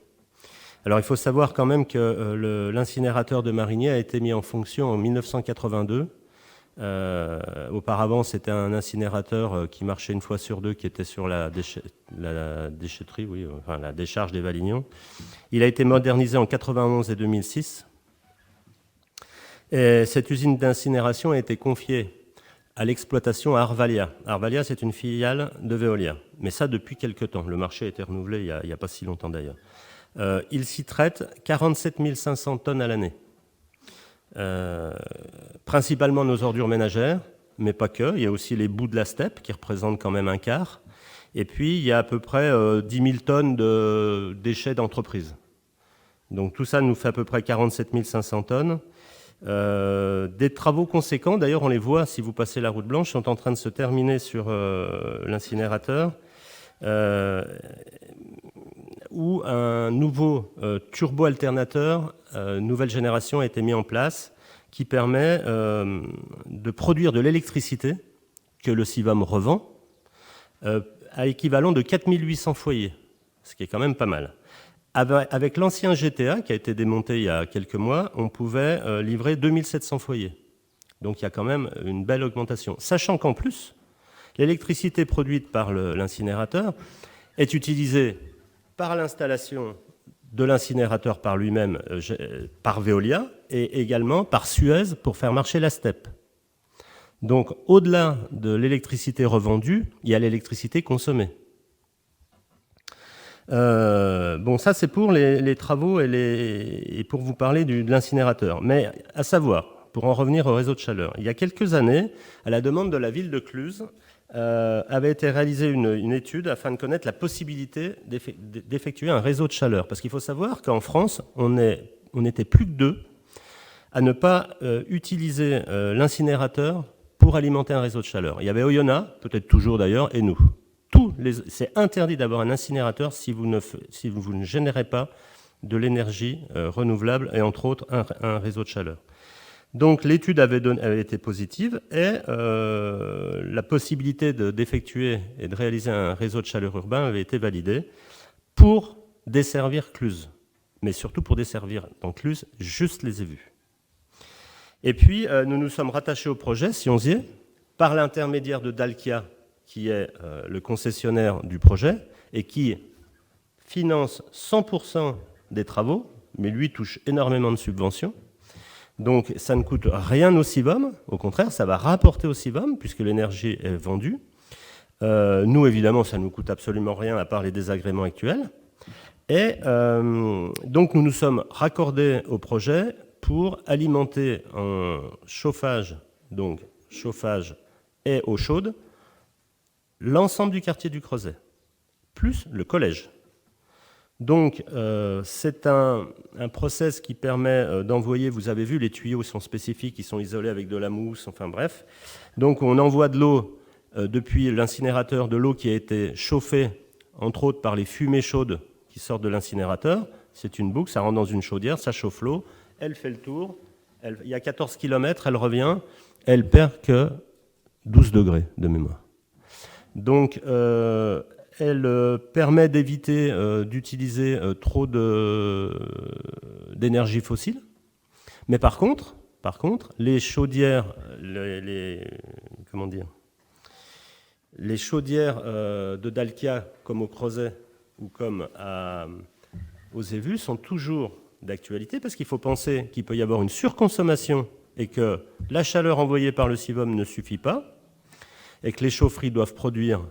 Alors il faut savoir quand même que l'incinérateur de Marigné a été mis en fonction en 1982. Auparavant, c'était un incinérateur qui marchait une fois sur deux, qui était sur la déchetterie, la décharge des Valignons. Il a été modernisé en 91 et 2006. Et cette usine d'incinération a été confiée à l'exploitation à Arvalia. Arvalia, c'est une filiale de Veolia. Mais ça, depuis quelques temps. Le marché a été renouvelé il n'y a pas si longtemps d'ailleurs. Il s'y traite 47 500 tonnes à l'année. Principalement nos ordures ménagères, mais pas que. Il y a aussi les bouts de la steppe qui représentent quand même un quart. Et puis, il y a à peu près 10 000 tonnes de déchets d'entreprise. Donc tout ça nous fait à peu près 47 500 tonnes. Des travaux conséquents, d'ailleurs on les voit si vous passez la route blanche, sont en train de se terminer sur l'incinérateur, où un nouveau turbo-alternateur, nouvelle génération, a été mis en place, qui permet de produire de l'électricité que le CIVAM revend, à l'équivalent de 4 800 foyers, ce qui est quand même pas mal. Avec l'ancien GTA, qui a été démonté il y a quelques mois, on pouvait livrer 2700 foyers. Donc il y a quand même une belle augmentation. Sachant qu'en plus, l'électricité produite par l'incinérateur est utilisée par l'installation de l'incinérateur par lui-même, par Veolia, et également par Suez pour faire marcher la steppe. Donc au-delà de l'électricité revendue, il y a l'électricité consommée. Bon, ça c'est pour les travaux et pour vous parler de l'incinérateur. Mais à savoir, pour en revenir au réseau de chaleur, il y a quelques années, à la demande de la ville de Cluses, avait été réalisée une étude afin de connaître la possibilité d'effectuer un réseau de chaleur. Parce qu'il faut savoir qu'en France, on était plus que 2 à ne pas utiliser l'incinérateur pour alimenter un réseau de chaleur. Il y avait Oyonnax, peut-être toujours d'ailleurs, et nous. C'est interdit d'avoir un incinérateur si vous ne générez pas de l'énergie renouvelable et entre autres un réseau de chaleur. Donc l'étude avait été positive et la possibilité d'effectuer et de réaliser un réseau de chaleur urbain avait été validée pour desservir Cluses, mais surtout pour desservir dans Cluses juste les évus. Et puis nous nous sommes rattachés au projet, si on y est, par l'intermédiaire de Dalkia, qui est le concessionnaire du projet et qui finance 100% des travaux, mais lui touche énormément de subventions. Donc ça ne coûte rien au CIVAM, au contraire, ça va rapporter au CIVAM puisque l'énergie est vendue. Nous, évidemment, ça ne nous coûte absolument rien à part les désagréments actuels. Et donc nous nous sommes raccordés au projet pour alimenter en chauffage, donc chauffage et eau chaude, l'ensemble du quartier du Creuset, plus le collège. Donc, c'est un process qui permet d'envoyer, vous avez vu, les tuyaux sont spécifiques, ils sont isolés avec de la mousse, enfin bref. Donc, on envoie de l'eau depuis l'incinérateur, de l'eau qui a été chauffée, entre autres par les fumées chaudes qui sortent de l'incinérateur. C'est une boucle, ça rentre dans une chaudière, ça chauffe l'eau, elle fait le tour, il y a 14 km, elle revient, elle perd que 12 degrés de mémoire. Donc, elle permet d'éviter d'utiliser trop d'énergie fossile. Mais par contre, les chaudières, les chaudières de Dalkia, comme au Creuset ou comme aux évus, sont toujours d'actualité parce qu'il faut penser qu'il peut y avoir une surconsommation et que la chaleur envoyée par le CIVAM ne suffit pas et que les chaufferies doivent produire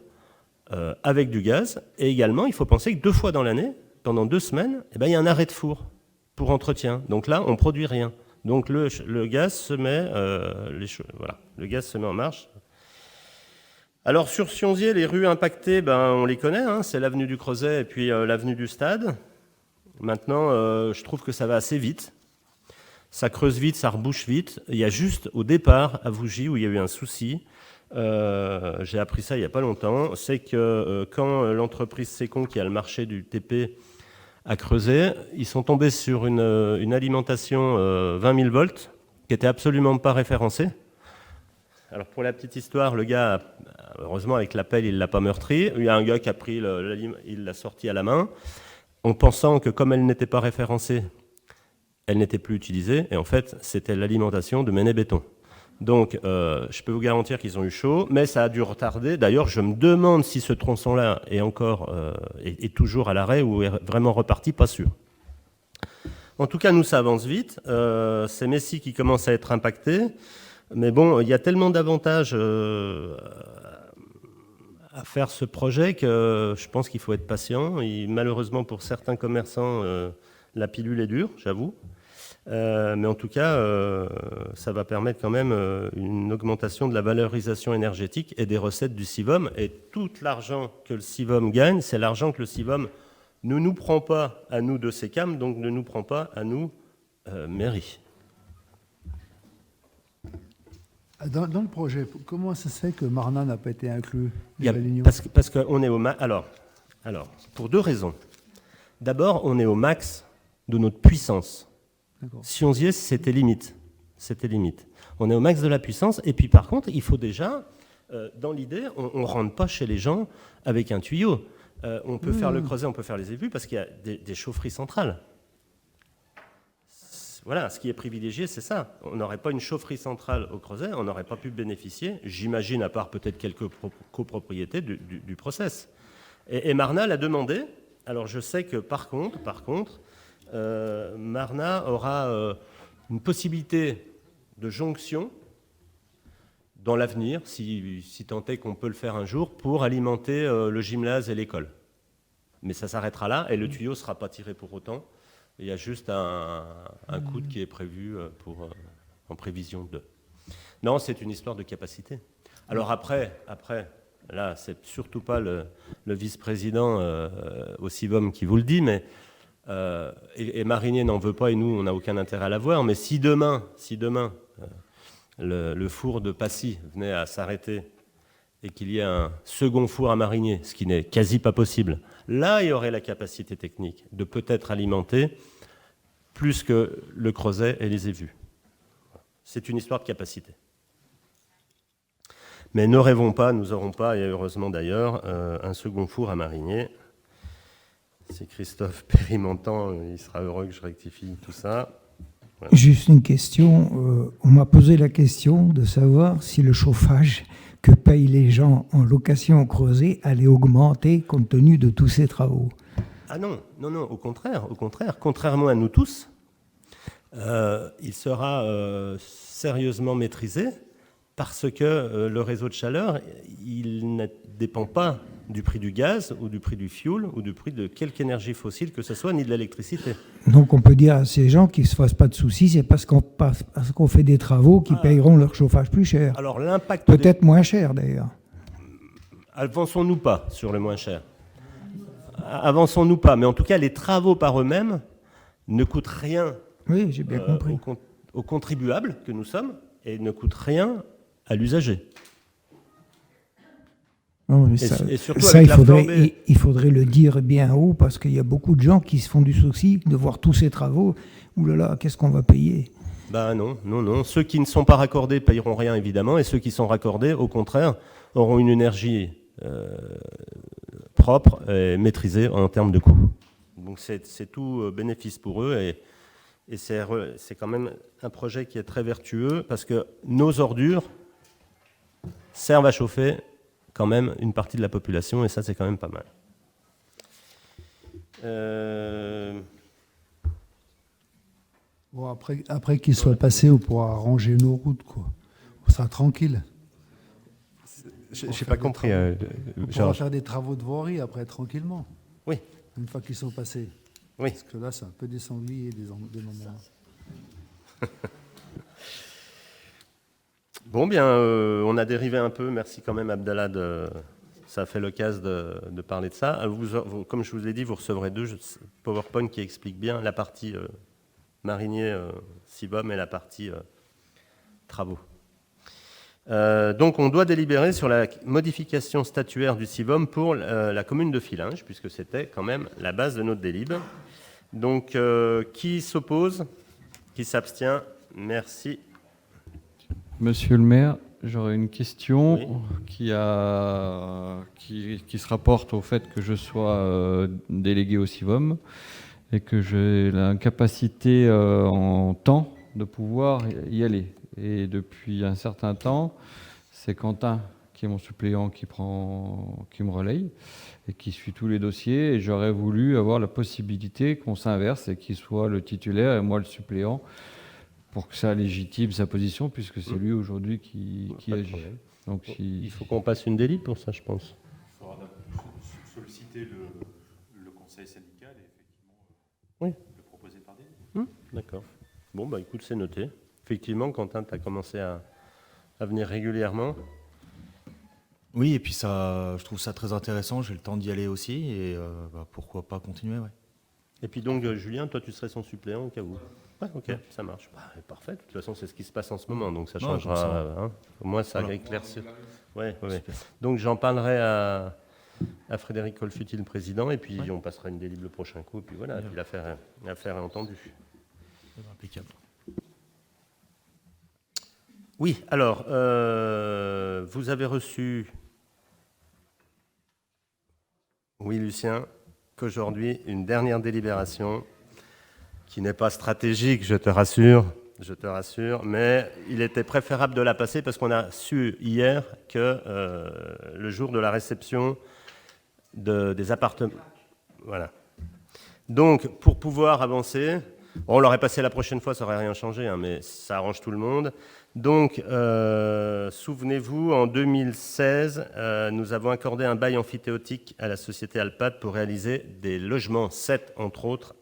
avec du gaz. Et également, il faut penser que 2 fois dans l'année, pendant 2 semaines, il y a un arrêt de four pour entretien. Donc là, on ne produit rien. Donc le gaz se met, le gaz se met en marche. Alors sur Sionzier, les rues impactées, on les connaît, hein, c'est l'avenue du Creuset et puis l'avenue du Stade. Maintenant, je trouve que ça va assez vite. Ça creuse vite, ça rebouche vite. Il y a juste au départ, à Vougy, où il y a eu un souci, j'ai appris ça il n'y a pas longtemps, c'est que quand l'entreprise Secon, qui a le marché du TP, a creusé, ils sont tombés sur une alimentation 20 000 volts qui n'était absolument pas référencée. Alors pour la petite histoire, le gars, heureusement avec la pelle, il ne l'a pas meurtri. Il y a un gars qui a pris, il l'a sorti à la main, en pensant que comme elle n'était pas référencée, elle n'était plus utilisée. Et en fait, c'était l'alimentation de Méné-Béton. Donc, je peux vous garantir qu'ils ont eu chaud, mais ça a dû retarder. D'ailleurs, je me demande si ce tronçon-là est encore, est toujours à l'arrêt ou est vraiment reparti, pas sûr. En tout cas, nous, ça avance vite. C'est Messi qui commence à être impacté. Mais bon, il y a tellement d'avantages à faire ce projet que je pense qu'il faut être patient. Et malheureusement, pour certains commerçants, la pilule est dure, j'avoue. Mais en tout cas, ça va permettre quand même une augmentation de la valorisation énergétique et des recettes du CIVOM. Et tout l'argent que le CIVOM gagne, c'est l'argent que le CIVOM ne nous prend pas à nous de SECAM, donc ne nous prend pas à nous, mairie.
Dans le projet, comment ça se fait que Marna n'a pas été inclus dans la Réunion ?
Parce qu'on est au max. Alors, pour deux raisons. D'abord, on est au max de notre puissance. Si on y est, c'était limite. On est au max de la puissance. Et puis, par contre, il faut déjà, dans l'idée, on ne rentre pas chez les gens avec un tuyau. On peut faire le creuset, on peut faire les ébus, parce qu'il y a des chaufferies centrales. Voilà, ce qui est privilégié, c'est ça. On n'aurait pas une chaufferie centrale au creuset, on n'aurait pas pu bénéficier, j'imagine, à part peut-être quelques copropriétés, du process. Et Marna l'a demandé. Alors, je sais que, par contre, Marna aura une possibilité de jonction dans l'avenir, si tant est qu'on peut le faire un jour, pour alimenter le gymnase et l'école. Mais ça s'arrêtera là, et le tuyau ne sera pas tiré pour autant. Il y a juste un coude qui est prévu en prévision de. Non, c'est une histoire de capacité. Alors après, là, c'est surtout pas le vice-président au CIVOM qui vous le dit, mais et Marinier n'en veut pas et nous, on n'a aucun intérêt à l'avoir. Mais si demain, le four de Passy venait à s'arrêter et qu'il y ait un second four à Marinier, ce qui n'est quasi pas possible, là, il y aurait la capacité technique de peut-être alimenter plus que le creuset et les évus. C'est une histoire de capacité. Mais ne rêvons pas, nous n'aurons pas, et heureusement d'ailleurs, un second four à Marinier. C'est Christophe Périmentant, il sera heureux que je rectifie tout ça. Voilà.
Juste une question. On m'a posé la question de savoir si le chauffage que payent les gens en location au creuset allait augmenter compte tenu de tous ces travaux.
Ah non, au contraire. Contrairement à nous tous, il sera sérieusement maîtrisé parce que le réseau de chaleur, il ne dépend pas du prix du gaz ou du prix du fioul ou du prix de quelque énergie fossile que ce soit, ni de l'électricité.
Donc on peut dire à ces gens qu'ils ne se fassent pas de soucis, c'est parce qu'on fait des travaux qui payeront leur chauffage plus cher.
Alors l'impact
peut-être moins cher d'ailleurs.
Avançons-nous pas sur le moins cher. Avançons-nous pas, mais en tout cas les travaux par eux-mêmes ne coûtent rien.
Oui, j'ai bien compris.
Aux contribuables que nous sommes et ne coûtent rien à l'usager.
Non, mais ça, il faudrait le dire bien haut parce qu'il y a beaucoup de gens qui se font du souci de voir tous ces travaux. Ouh là là, qu'est-ce qu'on va payer ?
Ben non. Ceux qui ne sont pas raccordés payeront rien évidemment et ceux qui sont raccordés, au contraire, auront une énergie propre et maîtrisée en termes de coût. Donc c'est tout bénéfice pour eux et c'est quand même un projet qui est très vertueux parce que nos ordures servent à chauffer quand même une partie de la population, et ça, c'est quand même pas mal.
Bon, après qu'il soit passé, on pourra arranger nos routes, quoi. On sera tranquille.
Je n'ai pas compris.
On pourra faire des travaux de voirie après, tranquillement.
Oui.
Une fois qu'ils sont passés.
Oui.
Parce que là, c'est un peu des sangliers, des moments.
Bon, bien, on a dérivé un peu. Merci quand même, Abdallah. Ça a fait l'occasion de parler de ça. Comme je vous ai dit, vous recevrez 2 PowerPoint qui expliquent bien la partie Marinier, CIVOM et la partie travaux. Donc, on doit délibérer sur la modification statuaire du CIVOM pour la commune de Fillinges, puisque c'était quand même la base de notre délib. Donc, qui s'oppose ? Qui s'abstient ? Merci.
Monsieur le maire, j'aurais une question
oui.
qui se rapporte au fait que je sois délégué au CIVOM et que j'ai l'incapacité en temps de pouvoir y aller. Et depuis un certain temps, c'est Quentin qui est mon suppléant, qui me relaye et qui suit tous les dossiers. Et j'aurais voulu avoir la possibilité qu'on s'inverse et qu'il soit le titulaire et moi le suppléant, pour que ça légitime sa position, puisque c'est lui aujourd'hui qui agit. Donc,
il faut qu'on passe une délib pour ça, je pense.
Il faudra solliciter le conseil syndical et effectivement le proposer par délib.
D'accord. Bon, bah écoute, c'est noté. Effectivement, Quentin, tu as commencé à venir régulièrement.
Oui, et puis ça, je trouve ça très intéressant, j'ai le temps d'y aller aussi, et pourquoi pas continuer, ouais.
Et puis donc, Julien, toi, tu serais son suppléant au cas où. Ouais, ok, ça marche. Bah, parfait. De toute façon, c'est ce qui se passe en ce moment, donc ça changera. Hein. Au moins, ça éclaircir. Ouais. Donc, j'en parlerai à Frédéric Colfutil, le président, et puis on passera une délib le prochain coup, et puis voilà, puis l'affaire est entendue.
Impeccable.
Oui, alors, vous avez reçu, oui, Lucien, qu'aujourd'hui, une dernière délibération qui n'est pas stratégique, je te rassure, mais il était préférable de la passer parce qu'on a su hier que le jour de la réception des appartements... Voilà. Donc, pour pouvoir avancer, on l'aurait passé la prochaine fois, ça n'aurait rien changé, hein, mais ça arrange tout le monde. Donc, souvenez-vous, en 2016, nous avons accordé un bail amphithéotique à la société Alpad pour réaliser des logements, 7 entre autres,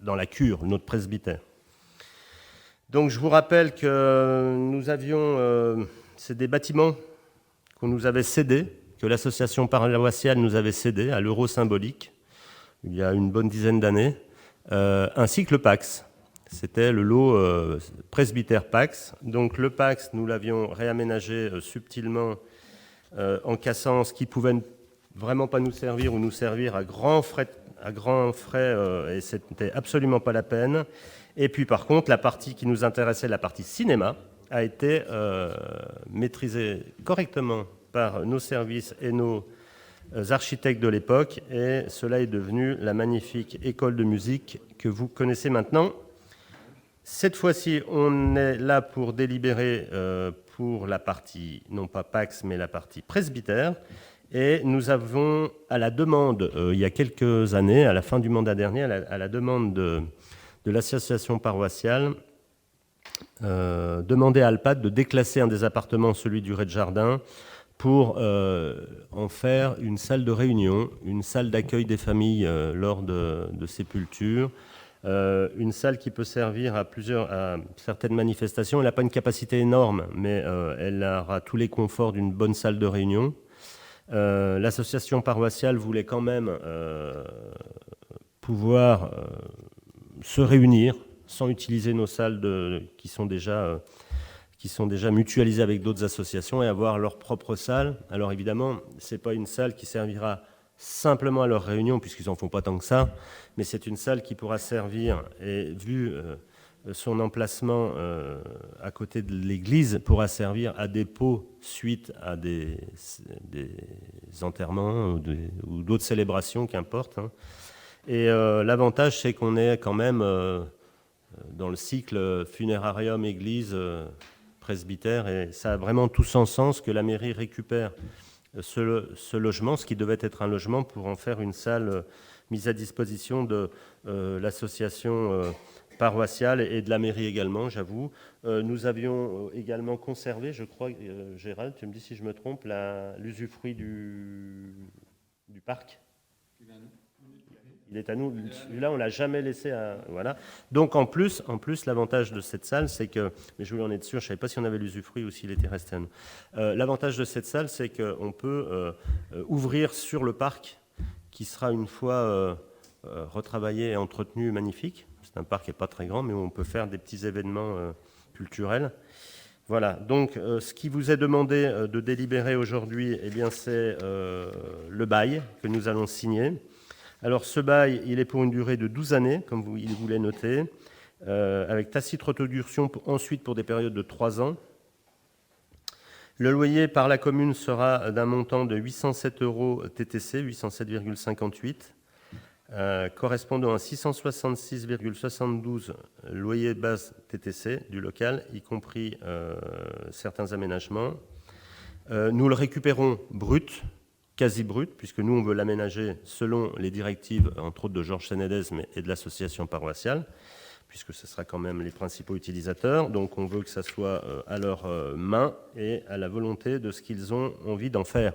dans la cure, notre presbytère. Donc, je vous rappelle que nous avions, c'est des bâtiments qu'on nous avait cédés, que l'association paroissiale nous avait cédés à l'euro symbolique, il y a une bonne dizaine d'années, ainsi que le Pax. C'était le lot presbytère Pax. Donc le Pax, nous l'avions réaménagé subtilement en cassant ce qui pouvait vraiment pas nous servir ou nous servir à grands frais, et c'était absolument pas la peine. Et puis par contre, la partie qui nous intéressait, la partie cinéma, a été maîtrisée correctement par nos services et nos architectes de l'époque, et cela est devenu la magnifique école de musique que vous connaissez maintenant. Cette fois-ci, on est là pour délibérer pour la partie, non pas Pax, mais la partie presbytère. Et nous avons, à la demande, il y a quelques années, à la fin du mandat dernier, à la demande de l'association paroissiale, demandé à Alpad de déclasser un des appartements, celui du rez-de-jardin, pour en faire une salle de réunion, une salle d'accueil des familles lors de sépultures, une salle qui peut servir à certaines manifestations. Elle n'a pas une capacité énorme, mais elle aura tous les conforts d'une bonne salle de réunion. L'association paroissiale voulait quand même pouvoir se réunir sans utiliser nos salles qui sont déjà mutualisées avec d'autres associations et avoir leur propre salle. Alors évidemment, ce n'est pas une salle qui servira simplement à leur réunion, puisqu'ils n'en font pas tant que ça, mais c'est une salle qui pourra servir, et vu son emplacement à côté de l'église, pourra servir à dépôt suite à des enterrements ou d'autres célébrations, qu'importe. Hein. Et l'avantage, c'est qu'on est quand même dans le cycle funérarium, église, presbytère, et ça a vraiment tout son sens que la mairie récupère ce logement, ce qui devait être un logement, pour en faire une salle mise à disposition de l'association paroissiale et de la mairie également, j'avoue. Nous avions également conservé, je crois, Gérald, tu me dis si je me trompe, l'usufruit du parc. Il est à nous. Celui-là, on ne l'a jamais laissé à... Voilà. Donc, en plus, l'avantage de cette salle, c'est que... Mais je voulais en être sûr, je ne savais pas si on avait l'usufruit ou s'il était resté à nous. L'avantage de cette salle, c'est qu'on peut ouvrir sur le parc, qui sera une fois retravaillé et entretenu magnifique. C'est un parc qui n'est pas très grand, mais où on peut faire des petits événements culturels. Voilà. Donc, ce qui vous est demandé de délibérer aujourd'hui, eh bien, c'est le bail que nous allons signer. Alors ce bail, il est pour une durée de 12 années, comme vous l'avez noté, avec tacite reconduction ensuite pour des périodes de 3 ans. Le loyer par la commune sera d'un montant de 807 € TTC, 807,58, correspondant à 666,72 loyer base TTC du local, y compris certains aménagements. Nous le récupérons brut, quasi brut, puisque nous, on veut l'aménager selon les directives, entre autres de Georges Sénédès et de l'association paroissiale, puisque ce sera quand même les principaux utilisateurs. Donc on veut que ça soit à leur main et à la volonté de ce qu'ils ont envie d'en faire.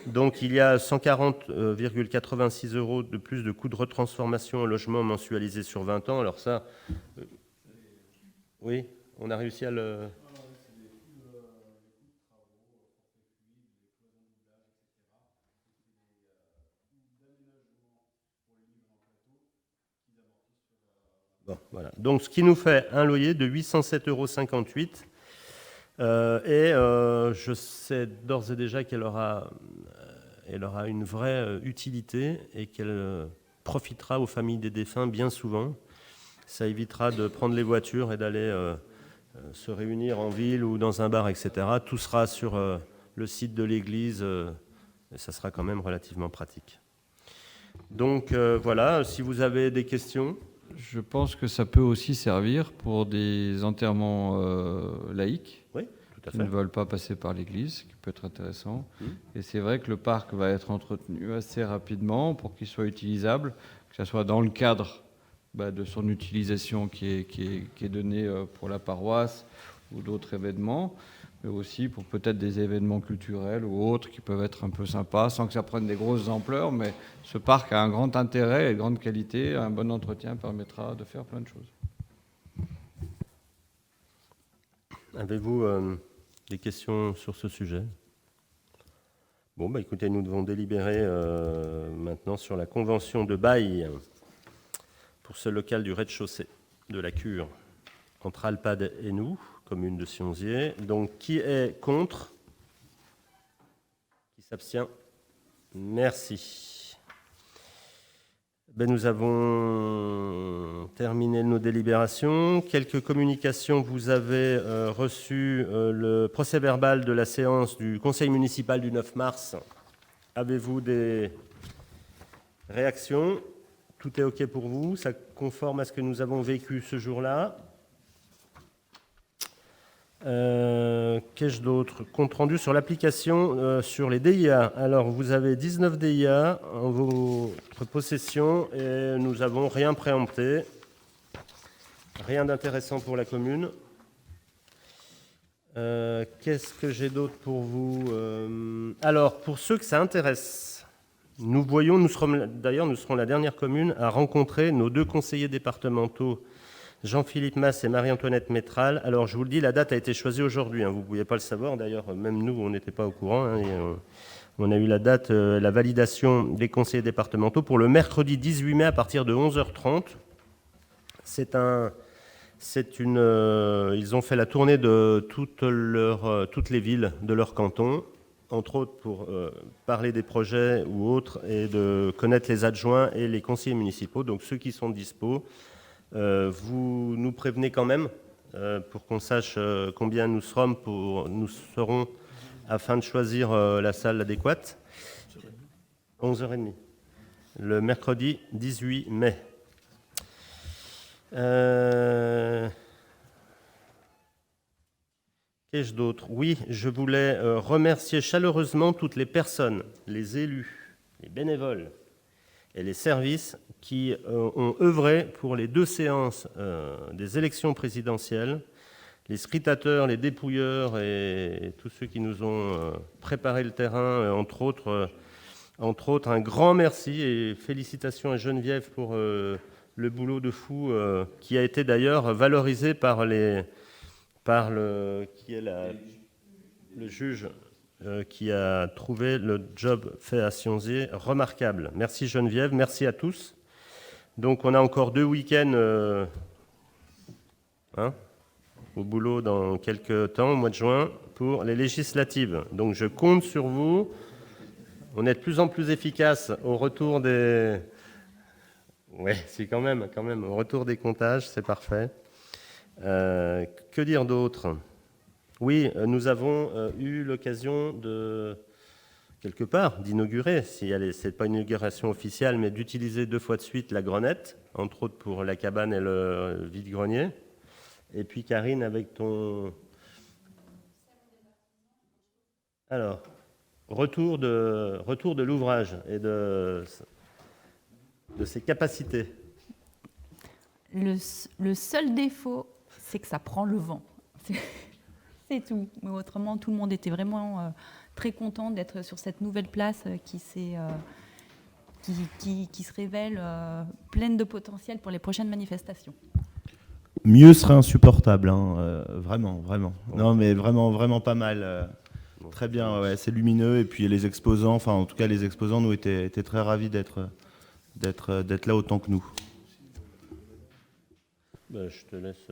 Donc il y a 140,86 € de plus de coûts de retransformation en logement mensualisé sur 20 ans. Alors ça, oui, on a réussi à le... Bon, voilà. Donc, ce qui nous fait un loyer de 807,58 €. Je sais d'ores et déjà qu'elle aura une vraie utilité et qu'elle profitera aux familles des défunts bien souvent. Ça évitera de prendre les voitures et d'aller se réunir en ville ou dans un bar, etc. Tout sera sur le site de l'église et ça sera quand même relativement pratique. Donc, voilà, si vous avez des questions...
Je pense que ça peut aussi servir pour des enterrements laïques,
oui, tout à
qui
fait.
ne veulent pas passer par l'église, ce qui peut être intéressant. Et c'est vrai que le parc va être entretenu assez rapidement pour qu'il soit utilisable, que ce soit dans le cadre de son utilisation qui est donnée pour la paroisse ou d'autres événements, mais aussi pour peut-être des événements culturels ou autres qui peuvent être un peu sympas, sans que ça prenne des grosses ampleurs. Mais ce parc a un grand intérêt et de grande qualité. Un bon entretien permettra de faire plein de choses.
Avez-vous des questions sur ce sujet? Bon, écoutez, nous devons délibérer maintenant sur la convention de bail pour ce local du rez-de-chaussée de la Cure entre Alpad et nous, commune de Sionzier. Donc, qui est contre? Qui s'abstient? Merci. Nous avons terminé nos délibérations. Quelques communications. Vous avez reçu le procès-verbal de la séance du conseil municipal du 9 mars. Avez-vous des réactions? Tout est OK pour vous? Ça conforme à ce que nous avons vécu ce jour-là? Qu'ai-je d'autre? Compte rendu sur l'application sur les DIA. Alors, vous avez 19 DIA en votre possession et nous n'avons rien préempté. Rien d'intéressant pour la commune. Qu'est-ce que j'ai d'autre pour vous? Alors, pour ceux que ça intéresse, nous serons la dernière commune à rencontrer nos deux conseillers départementaux, Jean-Philippe Masse et Marie-Antoinette Métral. Alors, je vous le dis, la date a été choisie aujourd'hui. Vous ne pouviez pas le savoir. D'ailleurs, même nous, on n'était pas au courant. On a eu la date, la validation des conseillers départementaux pour le mercredi 18 mai à partir de 11h30. Ils ont fait la tournée de toutes les villes de leur canton, entre autres pour parler des projets ou autres et de connaître les adjoints et les conseillers municipaux. Donc, ceux qui sont dispos, vous nous prévenez quand même pour qu'on sache combien nous serons afin de choisir la salle adéquate. 11h30, le mercredi 18 mai. Qu'ai-je d'autre? Oui, je voulais remercier chaleureusement toutes les personnes, les élus, les bénévoles et les services qui ont œuvré pour les 2 séances des élections présidentielles, les scrutateurs, les dépouilleurs et tous ceux qui nous ont préparé le terrain, entre autres, un grand merci et félicitations à Geneviève pour le boulot de fou qui a été d'ailleurs valorisé par le juge qui a trouvé le job fait à Sionzier remarquable. Merci Geneviève, merci à tous. Donc on a encore 2 week-ends au boulot dans quelques temps, au mois de juin, pour les législatives. Donc je compte sur vous. On est de plus en plus efficace au retour des... Oui, c'est quand même, au retour des comptages, c'est parfait. Que dire d'autre? Oui, nous avons eu l'occasion quelque part, d'inaugurer, ce n'est pas une inauguration officielle, mais d'utiliser 2 fois de suite la grenette, entre autres pour la cabane et le vide-grenier. Et puis Karine, avec ton... Alors, retour de l'ouvrage et de ses capacités.
Le seul défaut, c'est que ça prend le vent. C'est tout. Mais autrement, tout le monde était vraiment très content d'être sur cette nouvelle place qui se révèle pleine de potentiel pour les prochaines manifestations.
Mieux serait insupportable, hein, vraiment. Non, mais vraiment pas mal. Très bien, ouais, c'est lumineux. Et puis les exposants, enfin en tout cas les exposants, nous étaient très ravis d'être là autant que nous.
Je te laisse.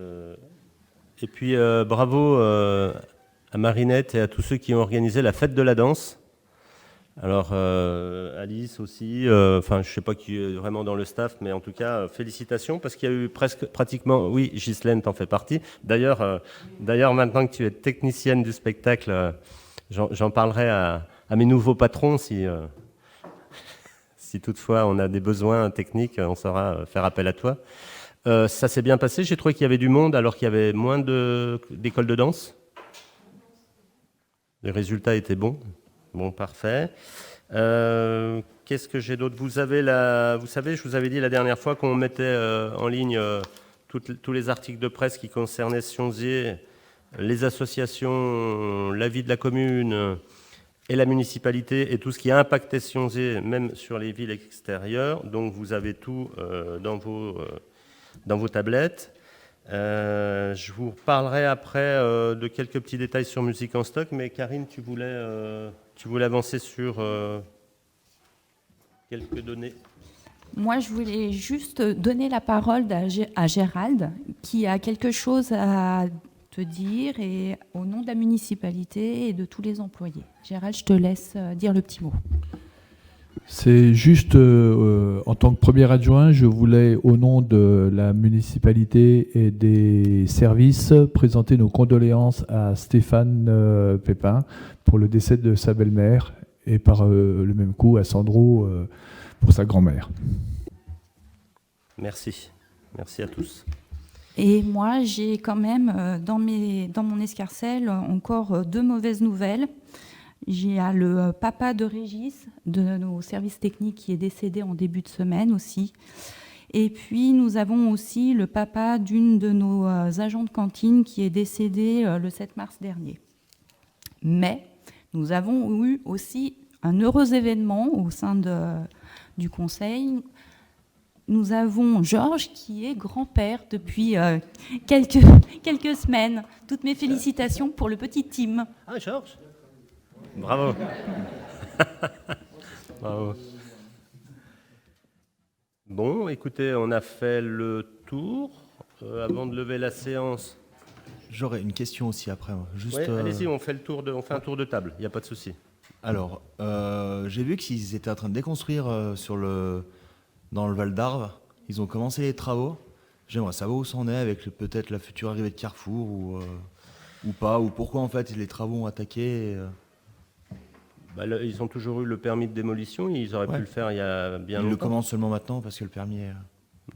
Et puis bravo à Marinette et à tous ceux qui ont organisé la fête de la danse. Alors Alice aussi, je ne sais pas qui est vraiment dans le staff, mais en tout cas félicitations parce qu'il y a eu pratiquement, oui, Ghislaine t'en fais partie. D'ailleurs maintenant que tu es technicienne du spectacle, j'en parlerai à mes nouveaux patrons si toutefois on a des besoins techniques, on saura faire appel à toi. Ça s'est bien passé, j'ai trouvé qu'il y avait du monde alors qu'il y avait moins d'écoles de danse. Les résultats étaient bons. Bon, parfait. Qu'est-ce que j'ai d'autre ? Vous savez, je vous avais dit la dernière fois qu'on mettait en ligne tous les articles de presse qui concernaient Sionzier, les associations, la vie de la commune et la municipalité et tout ce qui a impacté Sionzier, même sur les villes extérieures. Donc vous avez tout dans vos tablettes. Je vous parlerai après de quelques petits détails sur Musique en stock, mais Karine, tu voulais avancer sur quelques données.
Moi, je voulais juste donner la parole à Gérald, qui a quelque chose à te dire et au nom de la municipalité et de tous les employés. Gérald, je te laisse dire le petit mot.
C'est juste, en tant que premier adjoint, je voulais, au nom de la municipalité et des services, présenter nos condoléances à Stéphane Pépin pour le décès de sa belle-mère et par le même coup à Sandro pour sa grand-mère.
Merci. Merci à tous.
Et moi, j'ai quand même, dans mon escarcelle, encore 2 mauvaises nouvelles. J'ai le papa de Régis, de nos services techniques, qui est décédé en début de semaine aussi. Et puis, nous avons aussi le papa d'une de nos agents de cantine qui est décédé le 7 mars dernier. Mais nous avons eu aussi un heureux événement au sein du conseil. Nous avons Georges qui est grand-père depuis quelques semaines. Toutes mes félicitations pour le petit Tim.
Ah, Georges. Bravo. Bravo. Bon, écoutez, on a fait le tour. Avant de lever la séance.
J'aurais une question aussi après. Juste,
ouais, allez-y, on fait un tour de table. Il n'y a pas de souci.
Alors, j'ai vu qu'ils étaient en train de déconstruire dans le Val d'Arve. Ils ont commencé les travaux. J'aimerais savoir où ça en est avec peut-être la future arrivée de Carrefour ou pas, ou pourquoi en fait les travaux ont attaqué.
Ils ont toujours eu le permis de démolition, ils auraient pu le faire il y a bien longtemps.
Ils le commencent seulement maintenant parce que le permis est...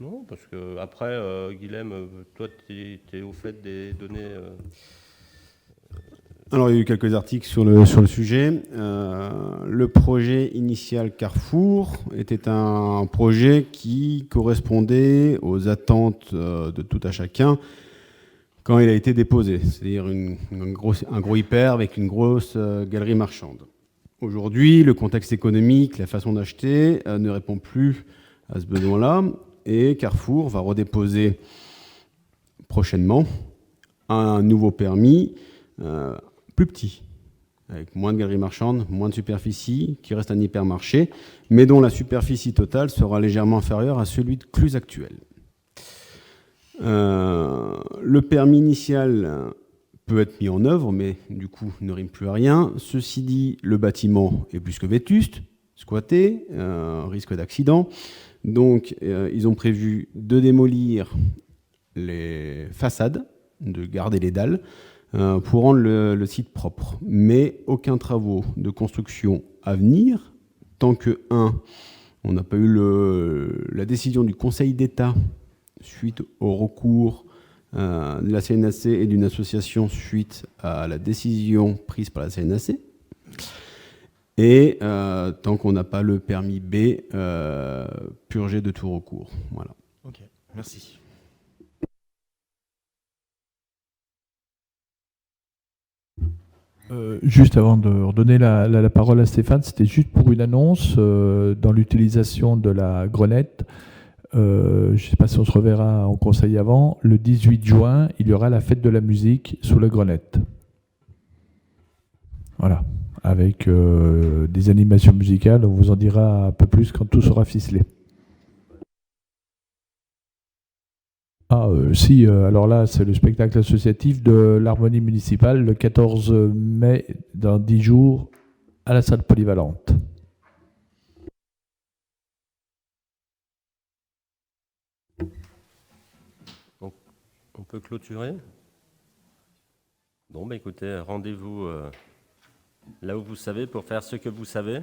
Non, parce que après, Guilhem, toi, tu es au fait des données...
Alors, il y a eu quelques articles sur le sujet. Le projet initial Carrefour était un projet qui correspondait aux attentes de tout à chacun quand il a été déposé, c'est-à-dire un gros hyper avec une grosse galerie marchande. Aujourd'hui, le contexte économique, la façon d'acheter ne répond plus à ce besoin-là et Carrefour va redéposer prochainement un nouveau permis plus petit, avec moins de galeries marchandes, moins de superficie, qui reste un hypermarché, mais dont la superficie totale sera légèrement inférieure à celui de Cluse actuel. Le permis initial peut être mis en œuvre, mais du coup ne rime plus à rien. Ceci dit, le bâtiment est plus que vétuste, squatté, risque d'accident. Donc ils ont prévu de démolir les façades, de garder les dalles, pour rendre le site propre. Mais aucun travaux de construction à venir, tant que, on n'a pas eu la décision du Conseil d'État suite au recours de la CNAC et d'une association suite à la décision prise par la CNAC. Et tant qu'on n'a pas le permis B, purger de tout recours. Voilà.
Ok, merci.
Juste avant de redonner la parole à Stéphane, c'était juste pour une annonce dans l'utilisation de la grenette. Je ne sais pas si on se reverra en conseil avant. Le 18 juin, il y aura la fête de la musique sous la grenette. Voilà, avec des animations musicales. On vous en dira un peu plus quand tout sera ficelé. Ah, si, alors là, c'est le spectacle associatif de l'Harmonie municipale le 14 mai, dans 10 jours, à la salle polyvalente.
On peut clôturer? Bon, bah écoutez, rendez-vous là où vous savez pour faire ce que vous savez.